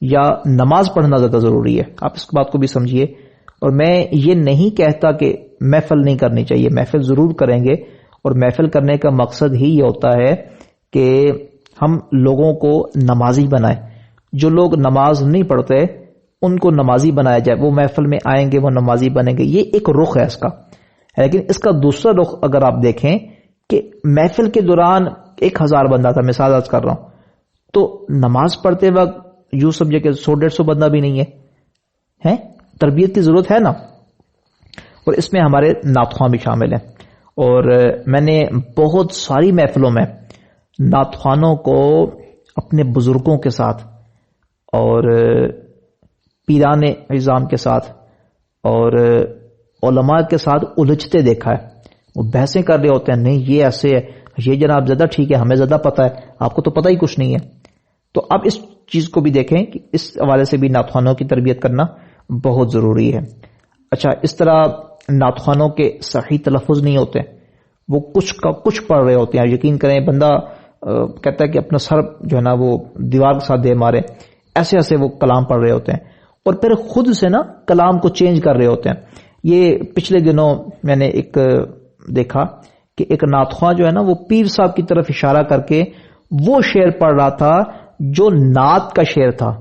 Speaker 1: یا نماز پڑھنا زیادہ ضروری ہے. آپ اس بات کو بھی سمجھیے. اور میں یہ نہیں کہتا کہ محفل نہیں کرنی چاہیے, محفل ضرور کریں گے, اور محفل کرنے کا مقصد ہی یہ ہوتا ہے کہ ہم لوگوں کو نمازی بنائیں. جو لوگ نماز نہیں پڑھتے ان کو نمازی بنایا جائے, وہ محفل میں آئیں گے, وہ نمازی بنیں گے. یہ ایک رخ ہے اس کا. لیکن اس کا دوسرا رخ اگر آپ دیکھیں کہ محفل کے دوران 1000 بندہ تھا, مثال عرض کر رہا ہوں, تو نماز پڑھتے وقت یوں سمجھے کہ 100-150 بندہ بھی نہیں ہے. تربیت کی ضرورت ہے نا. اور اس میں ہمارے نعت خواں بھی شامل ہیں. اور میں نے بہت ساری محفلوں میں نعت خوانوں کو اپنے بزرگوں کے ساتھ اور پیران عظام کے ساتھ اور علماء کے ساتھ الجھتے دیکھا ہے. وہ بحثیں کر رہے ہوتے ہیں, نہیں یہ ایسے ہے, یہ جناب زیادہ ٹھیک ہے, ہمیں زیادہ پتہ ہے, آپ کو تو پتہ ہی کچھ نہیں ہے. تو اب اس چیز کو بھی دیکھیں کہ اس حوالے سے بھی نعت خوانوں کی تربیت کرنا بہت ضروری ہے. اچھا, اس طرح نعت خوانوں کے صحیح تلفظ نہیں ہوتے, وہ کچھ کا کچھ پڑھ رہے ہوتے ہیں. یقین کریں بندہ کہتا ہے کہ اپنا سر جو ہے نا وہ دیوار کے ساتھ دے مارے, ایسے ایسے وہ کلام پڑھ رہے ہوتے ہیں, اور پھر خود سے نا کلام کو چینج کر رہے ہوتے ہیں. یہ پچھلے دنوں میں نے ایک دیکھا کہ ایک نعت خواں جو ہے نا وہ پیر صاحب کی طرف اشارہ کر کے وہ شعر پڑھ رہا تھا جو نعت کا شعر تھا,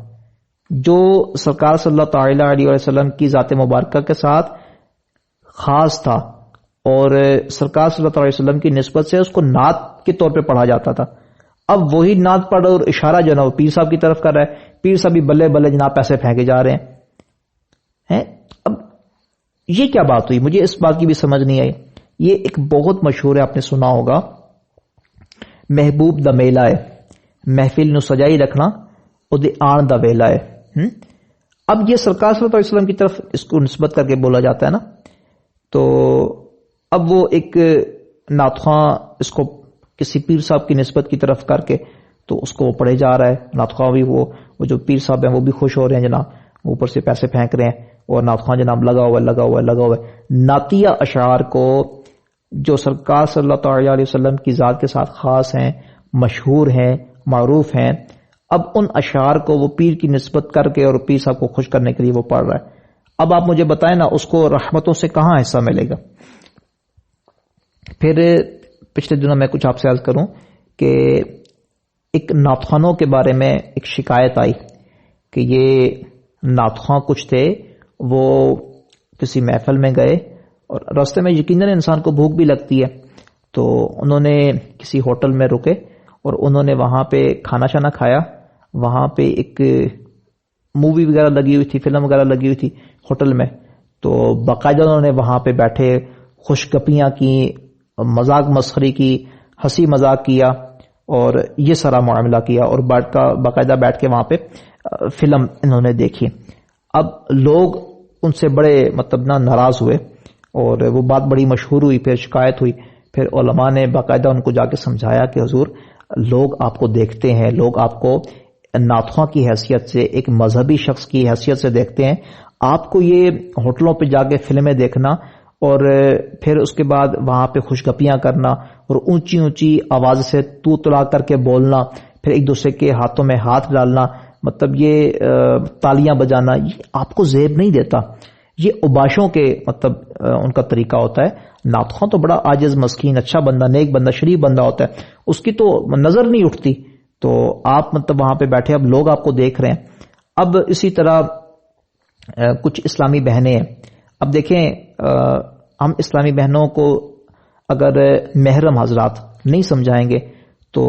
Speaker 1: جو سرکار صلی اللہ تعالی علیہ وسلم کی ذات مبارکہ کے ساتھ خاص تھا, اور سرکار صلی اللہ علیہ وسلم کی نسبت سے اس کو نعت کے طور پہ پڑھا جاتا تھا. اب وہی نعت پڑھ اور اشارہ جو نا وہ پیر صاحب کی طرف کر رہا ہے, پیر صاحب بھی بلے بلے جناب پیسے پھینکے جا رہے ہیں. اب یہ کیا بات ہوئی, مجھے اس بات کی بھی سمجھ نہیں آئی. یہ ایک بہت مشہور ہے, آپ نے سنا ہوگا, محبوب دا میلہ ہے, محفل نو سجائی رکھنا او دے آن دا ویلا ہے. اب یہ سرکار صلی اللہ علیہ وسلم کی طرف اس کو نسبت کر کے بولا جاتا ہے نا, تو اب وہ ایک نعت خواں اس کو کسی پیر صاحب کی نسبت کی طرف کر کے تو اس کو پڑھے جا رہا ہے. نعت خواں بھی وہ جو پیر صاحب ہیں وہ بھی خوش ہو رہے ہیں جناب, اوپر سے پیسے پھینک رہے ہیں, اور نعت خواں جناب لگا ہوا ہے. نعتیہ اشعار کو جو سرکار صلی اللہ تعالی علیہ وسلم کی ذات کے ساتھ خاص ہیں, مشہور ہیں, معروف ہیں, اب ان اشعار کو وہ پیر کی نسبت کر کے اور پیر صاحب کو خوش کرنے کے لیے وہ پڑھ رہا ہے. اب آپ مجھے بتائیں نا اس کو رحمتوں سے کہاں حصہ ملے گا. پھر پچھلے دنوں میں کچھ آپ سے عرض کروں کہ ایک نعت کے بارے میں ایک شکایت آئی کہ یہ نعت کچھ تھے، وہ کسی محفل میں گئے اور راستے میں یقیناً انسان کو بھوک بھی لگتی ہے، تو انہوں نے کسی ہوٹل میں رکے اور انہوں نے وہاں پہ کھانا شانا کھایا. وہاں پہ ایک مووی وغیرہ لگی ہوئی تھی، فلم وغیرہ لگی ہوئی تھی ہوٹل میں، تو باقاعدہ انہوں نے وہاں پہ بیٹھے خوش گپیاں کی، مذاق مسخری کی، ہنسی مذاق کیا اور یہ سارا معاملہ کیا، اور باقاعدہ بیٹھ کے وہاں پہ فلم انہوں نے دیکھی. اب لوگ ان سے بڑے ناراض ہوئے اور وہ بات بڑی مشہور ہوئی، پھر شکایت ہوئی. پھر علماء نے باقاعدہ ان کو جا کے سمجھایا کہ حضور، لوگ آپ کو دیکھتے ہیں، لوگ آپ کو نعتخواں کی حیثیت سے، ایک مذہبی شخص کی حیثیت سے دیکھتے ہیں. آپ کو یہ ہوٹلوں پہ جا کے فلمیں دیکھنا اور پھر اس کے بعد وہاں پہ خوشگپیاں کرنا اور اونچی اونچی آواز سے تو تلا کر کے بولنا، پھر ایک دوسرے کے ہاتھوں میں ہاتھ ڈالنا، یہ تالیاں بجانا، یہ آپ کو زیب نہیں دیتا. یہ اوباشوں کے ان کا طریقہ ہوتا ہے. نعتخواں تو بڑا عاجز، مسکین، اچھا بندہ، نیک بندہ، شریف بندہ ہوتا ہے، اس کی تو نظر نہیں اٹھتی. تو آپ وہاں پہ بیٹھے، اب لوگ آپ کو دیکھ رہے ہیں. اب اسی طرح کچھ اسلامی بہنیں ہیں. اب دیکھیں، ہم اسلامی بہنوں کو اگر محرم حضرات نہیں سمجھائیں گے تو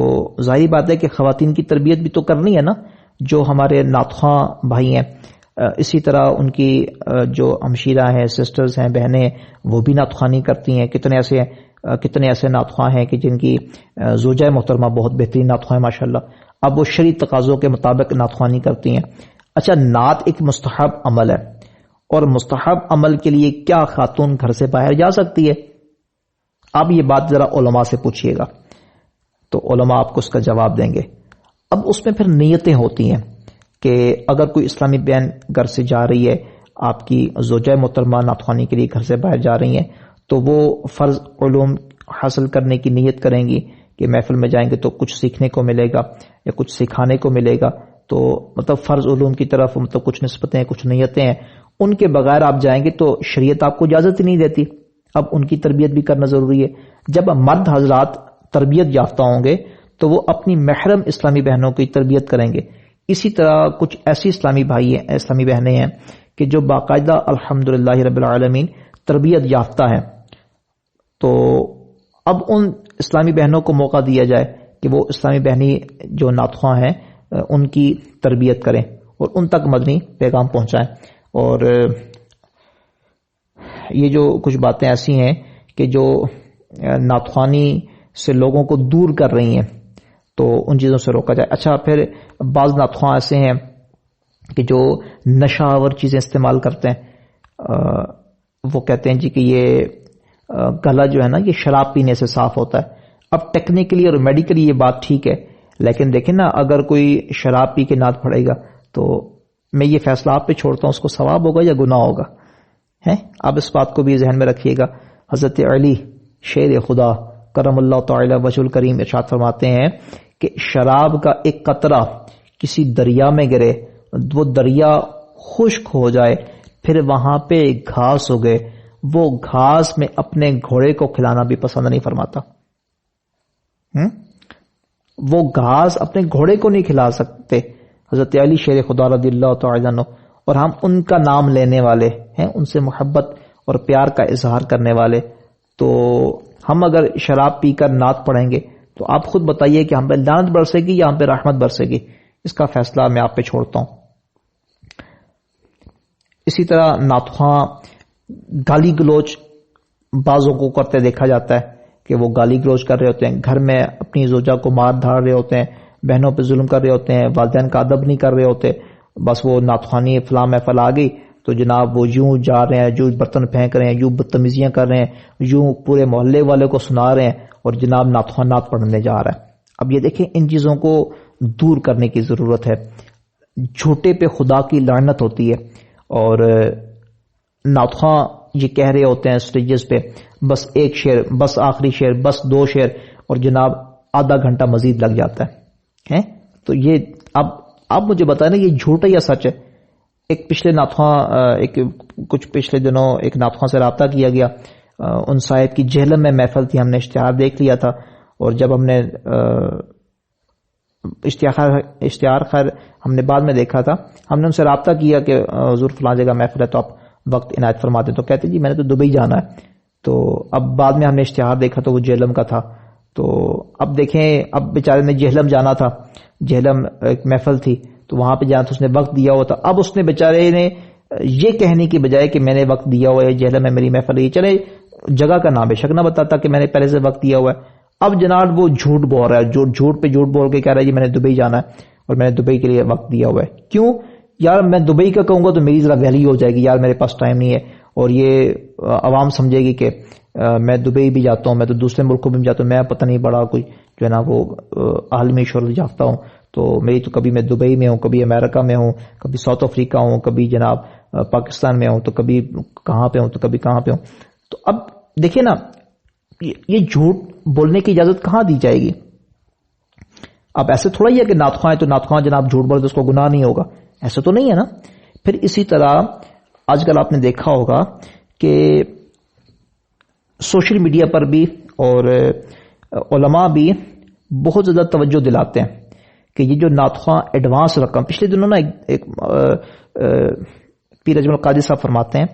Speaker 1: ظاہری بات ہے کہ خواتین کی تربیت بھی تو کرنی ہے نا، جو ہمارے نعتخواں بھائی ہیں. اسی طرح ان کی جو ہمشیرہ ہیں، سسٹرز ہیں، بہنیں ہیں، وہ بھی نعتخوانی کرتی ہیں. کتنے ایسے نعتخواں ہیں کہ جن کی زوجہ محترمہ بہت بہترین نعتخواں ہیں ماشاءاللہ. اب وہ شرعی تقاضوں کے مطابق نعتخوانی کرتی ہیں. اچھا، نعت ایک مستحب عمل ہے، اور مستحب عمل کے لیے کیا خاتون گھر سے باہر جا سکتی ہے؟ اب یہ بات ذرا علماء سے پوچھئے گا تو علماء آپ کو اس کا جواب دیں گے. اب اس میں پھر نیتیں ہوتی ہیں کہ اگر کوئی اسلامی بہن گھر سے جا رہی ہے، آپ کی زوجہ محترمہ نعتخوانی کے لیے گھر سے باہر جا رہی ہیں، تو وہ فرض علوم حاصل کرنے کی نیت کریں گی کہ محفل میں جائیں گے تو کچھ سیکھنے کو ملے گا یا کچھ سکھانے کو ملے گا. تو فرض علوم کی طرف کچھ نسبتیں، کچھ نیتیں ہیں. ان کے بغیر آپ جائیں گے تو شریعت آپ کو اجازت ہی نہیں دیتی. اب ان کی تربیت بھی کرنا ضروری ہے. جب مرد حضرات تربیت یافتہ ہوں گے تو وہ اپنی محرم اسلامی بہنوں کی تربیت کریں گے. اسی طرح کچھ ایسی اسلامی بھائی ہیں، اسلامی بہنیں ہیں کہ جو باقاعدہ الحمدللہ رب العالمین تربیت یافتہ ہیں. تو اب ان اسلامی بہنوں کو موقع دیا جائے کہ وہ اسلامی بہنی جو نعتخواں ہیں ان کی تربیت کریں اور ان تک مدنی پیغام پہنچائیں. اور یہ جو کچھ باتیں ایسی ہیں کہ جو نعتخوانی سے لوگوں کو دور کر رہی ہیں تو ان چیزوں سے روکا جائے. اچھا، پھر بعض نعتخواں ایسے ہیں کہ جو نشہ آور چیزیں استعمال کرتے ہیں. وہ کہتے ہیں جی کہ یہ گلا جو ہے نا، یہ شراب پینے سے صاف ہوتا ہے. اب ٹیکنیکلی اور میڈیکلی یہ بات ٹھیک ہے، لیکن دیکھیں نا، اگر کوئی شراب پی کے نعت پڑھے گا تو میں یہ فیصلہ آپ پہ چھوڑتا ہوں، اس کو ثواب ہوگا یا گناہ ہوگا؟ اب اس بات کو بھی ذہن میں رکھیے گا. حضرت علی شیر خدا کرم اللہ تعالی وجہ الکریم ارشاد فرماتے ہیں کہ شراب کا ایک قطرہ کسی دریا میں گرے، وہ دریا خشک ہو جائے، پھر وہاں پہ گھاس اگے، وہ گھاس میں اپنے گھوڑے کو کھلانا بھی پسند نہیں فرماتا. وہ گھاس اپنے گھوڑے کو نہیں کھلا سکتے. حضرت علی شیر خدا رضی اللہ تعالی عنہ، اور ہم ان کا نام لینے والے ہیں، ان سے محبت اور پیار کا اظہار کرنے والے. تو ہم اگر شراب پی کر نعت پڑھیں گے تو آپ خود بتائیے کہ ہم پہ لعنت برسے گی یا ہم پہ رحمت برسے گی؟ اس کا فیصلہ میں آپ پہ چھوڑتا ہوں. اسی طرح نعتخواں گالی گلوچ بعضوں کو کرتے دیکھا جاتا ہے کہ وہ گالی گلوچ کر رہے ہوتے ہیں، گھر میں اپنی زوجہ کو مار دھاڑ رہے ہوتے ہیں، بہنوں پہ ظلم کر رہے ہوتے ہیں، والدین کا ادب نہیں کر رہے ہوتے. بس وہ نعتخوانی فلاں محفل آ گئی تو جناب وہ یوں جا رہے ہیں، یوں برتن پھینک رہے ہیں، یوں بدتمیزیاں کر رہے ہیں، یوں پورے محلے والے کو سنا رہے ہیں، اور جناب نعتخواں نعت پڑھنے جا رہا ہے. اب یہ دیکھیں، ان چیزوں کو دور کرنے کی ضرورت ہے. جھوٹے پہ خدا کی لعنت ہوتی ہے. اور نعتخواں یہ کہہ رہے ہوتے ہیں سٹیجز پہ بس ایک شعر، بس آخری شعر، بس دو شعر، اور جناب آدھا گھنٹہ مزید لگ جاتا ہے. تو یہ اب مجھے بتائیں نا، یہ جھوٹ ہے یا سچ ہے؟ ایک پچھلے نعتخواں کچھ پچھلے دنوں ایک نعتخواں سے رابطہ کیا گیا. ان صاحب کی جہلم میں محفل تھی، ہم نے اشتہار دیکھ لیا تھا، اور جب ہم نے اشتہار خیر ہم نے بعد میں دیکھا تھا. ہم نے ان سے رابطہ کیا کہ حضور فلاں جگہ محفل ہے تو آپ وقت عنایت فرما دیں. تو کہتے جی میں نے تو دبئی جانا ہے. تو اب بعد میں ہم نے اشتہار دیکھا تو وہ جہلم کا تھا. تو اب دیکھیں اب بیچارے نے جہلم جانا تھا, جہلم ایک محفل تھی تو وہاں پہ جانا تو اس نے وقت دیا ہوا تھا. اب اس نے بیچارے نے یہ کہنے کی بجائے کہ میں نے وقت دیا ہوا ہے, جہلم میں میری محفل ہے, چلے جگہ کا نام بے شک نہ بتاتا کہ میں نے پہلے سے وقت دیا ہوا ہے. اب جناب وہ جھوٹ بول رہا ہے, جھوٹ پہ جھوٹ بول کے کہہ رہا ہے جی میں نے دبئی جانا ہے اور میں نے دبئی کے لیے وقت دیا ہوا ہے. کیوں یار, میں دبئی کا کہوں گا تو میری ذرا ویلیو ہو جائے گی, یار میرے پاس ٹائم نہیں ہے, اور یہ عوام سمجھے گی کہ میں دبئی بھی جاتا ہوں, میں تو دوسرے ملکوں میں بھی جاتا ہوں, میں پتہ نہیں بڑا کوئی جو ہے نا وہ عالمی شہرت یافتہ ہوں. تو میری تو کبھی میں دبئی میں ہوں, کبھی امریکہ میں ہوں, کبھی ساؤتھ افریقہ ہوں, کبھی جناب پاکستان میں ہوں, تو کبھی کہاں پہ ہوں, تو کبھی کہاں پہ ہوں. تو اب دیکھیں نا یہ جھوٹ بولنے کی اجازت کہاں دی جائے گی؟ اب ایسے تھوڑا ہی ہے کہ نعت خواہ جناب جھوٹ بولے تو اس کو گناہ نہیں ہوگا, ایسا تو نہیں ہے نا. پھر اسی طرح آج کل آپ نے دیکھا ہوگا کہ سوشل میڈیا پر بھی اور علماء بھی بہت زیادہ توجہ دلاتے ہیں کہ یہ جو نعت خواہ ایڈوانس رقم, پچھلے دنوں نا ایک پیر اجمل قادری صاحب فرماتے ہیں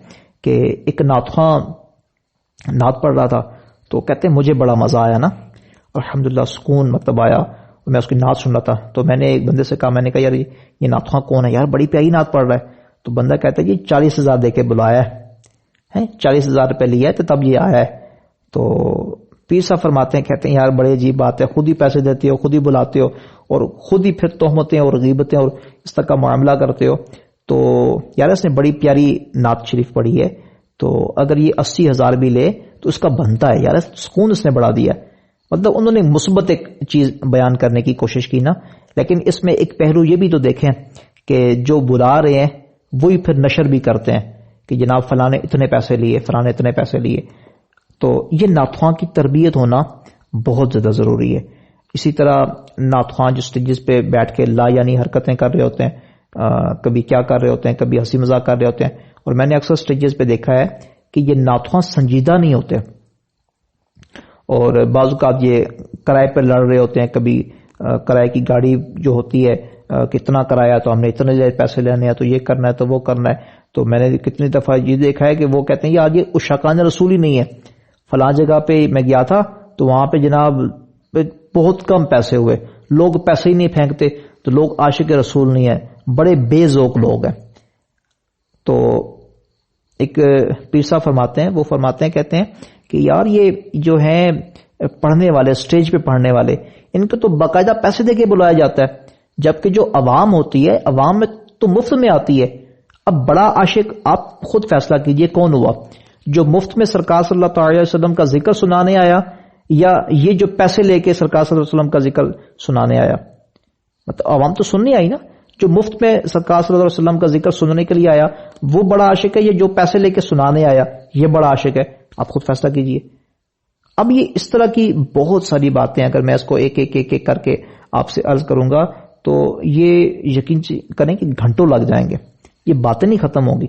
Speaker 1: کہ ایک نعت خواہ نعت پڑھ رہا تھا تو کہتے ہیں مجھے بڑا مزہ آیا نا, الحمدللہ سکون مطلب آیا, میں اس کی نعت سن رہا تھا. تو میں نے ایک بندے سے کہا, میں نے کہا یار یہ نعت خواہ کون ہے یار, بڑی پیاری نعت پڑھ رہا ہے. تو بندہ کہتا ہے جی 40,000 دے کے بلایا ہے, 40,000 روپے لیا ہے تو تب یہ آیا ہے. تو پیر صاحب فرماتے ہیں, کہتے ہیں یار بڑی عجیب بات ہے, خود ہی پیسے دیتے ہو, خود ہی بلاتے ہو, اور خود ہی پھر تہمتیں اور غیبتیں اور اس طرح کا معاملہ کرتے ہو. تو یار اس نے بڑی پیاری نعت شریف پڑھی ہے, تو اگر یہ 80,000 بھی لے تو اس کا بنتا ہے یار, سکون اس نے بڑھا دیا. مطلب انہوں نے مثبت ایک چیز بیان کرنے کی کوشش کی نا, لیکن اس میں ایک پہلو یہ بھی تو دیکھیں کہ جو بلا رہے ہیں وہی پھر نشر بھی کرتے ہیں کہ جناب فلاں نے اتنے پیسے لیے, فلاں نے اتنے پیسے لیے. تو یہ نعت خواں کی تربیت ہونا بہت زیادہ ضروری ہے. اسی طرح نعت خواں جو اسٹیجز پہ بیٹھ کے لا یعنی حرکتیں کر رہے ہوتے ہیں, کبھی کیا کر رہے ہوتے ہیں, کبھی ہنسی مذاق کر رہے ہوتے ہیں, اور میں نے اکثر اسٹیجز پہ دیکھا ہے کہ یہ نعت خواں سنجیدہ نہیں ہوتے, اور بعض اوقات یہ کرائے پہ لڑ رہے ہوتے ہیں. کبھی کرائے کی گاڑی جو ہوتی ہے کتنا کرایہ, تو ہم نے اتنے پیسے لینے ہیں, تو یہ کرنا ہے, تو وہ کرنا ہے. تو میں نے کتنی دفعہ یہ دیکھا ہے کہ وہ کہتے ہیں یار یہ عشاقان رسول ہی نہیں ہے, فلاں جگہ پہ میں گیا تھا تو وہاں پہ جناب بہت کم پیسے ہوئے, لوگ پیسے ہی نہیں پھینکتے, تو لوگ عاشق رسول نہیں ہیں, بڑے بے ذوق لوگ ہیں. تو ایک پیر صاحب فرماتے ہیں, وہ فرماتے ہیں, کہتے ہیں کہ یار یہ جو ہیں پڑھنے والے, اسٹیج پہ پڑھنے والے, ان کو تو باقاعدہ پیسے دے کے بلایا جاتا ہے, جبکہ جو عوام ہوتی ہے عوام میں تو مفت میں آتی ہے. اب بڑا عاشق آپ خود فیصلہ کیجئے کون ہوا, جو مفت میں سرکار صلی اللہ علیہ وسلم کا ذکر سنانے آیا, یا یہ جو پیسے لے کے سرکار صلی اللہ علیہ وسلم کا ذکر سنانے آیا. مطلب عوام تو سننے آئی نا, جو مفت میں سرکار صلی اللہ علیہ وسلم کا ذکر سننے کے لیے آیا وہ بڑا عاشق ہے, یہ جو پیسے لے کے سنانے آیا یہ بڑا عاشق ہے. آپ خود فیصلہ کیجئے. اب یہ اس طرح کی بہت ساری باتیں, اگر میں اس کو ایک ایک کر کے آپ سے عرض کروں گا تو یہ یقین کریں کہ گھنٹوں لگ جائیں گے, یہ باتیں نہیں ختم ہوں گی.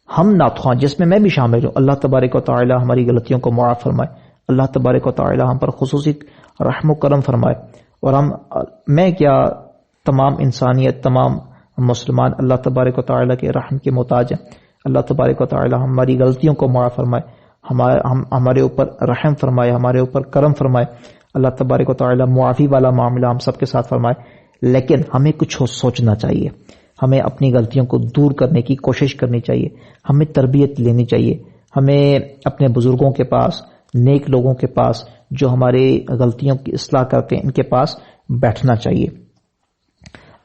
Speaker 1: ہم نعت خواں جس میں بھی شامل ہوں, اللہ تبارک و تعالی ہماری غلطیوں کو معاف فرمائے, اللہ تبارک و تعالی ہم پر خصوصی رحم و کرم فرمائے, اور میں کیا تمام انسانیت, تمام مسلمان اللہ تبارک و تعالی کے رحم کے محتاج ہیں. اللہ تبارک و تعالی ہماری غلطیوں کو معاف فرمائے, ہمارے اوپر رحم فرمائے, ہمارے اوپر کرم فرمائے. اللہ تبارک و تعالی معافی والا معاملہ ہم سب کے ساتھ فرمائے. لیکن ہمیں کچھ سوچنا چاہیے, ہمیں اپنی غلطیوں کو دور کرنے کی کوشش کرنی چاہیے, ہمیں تربیت لینی چاہیے, ہمیں اپنے بزرگوں کے پاس, نیک لوگوں کے پاس جو ہماری غلطیوں کی اصلاح کرتے ہیں ان کے پاس بیٹھنا چاہیے.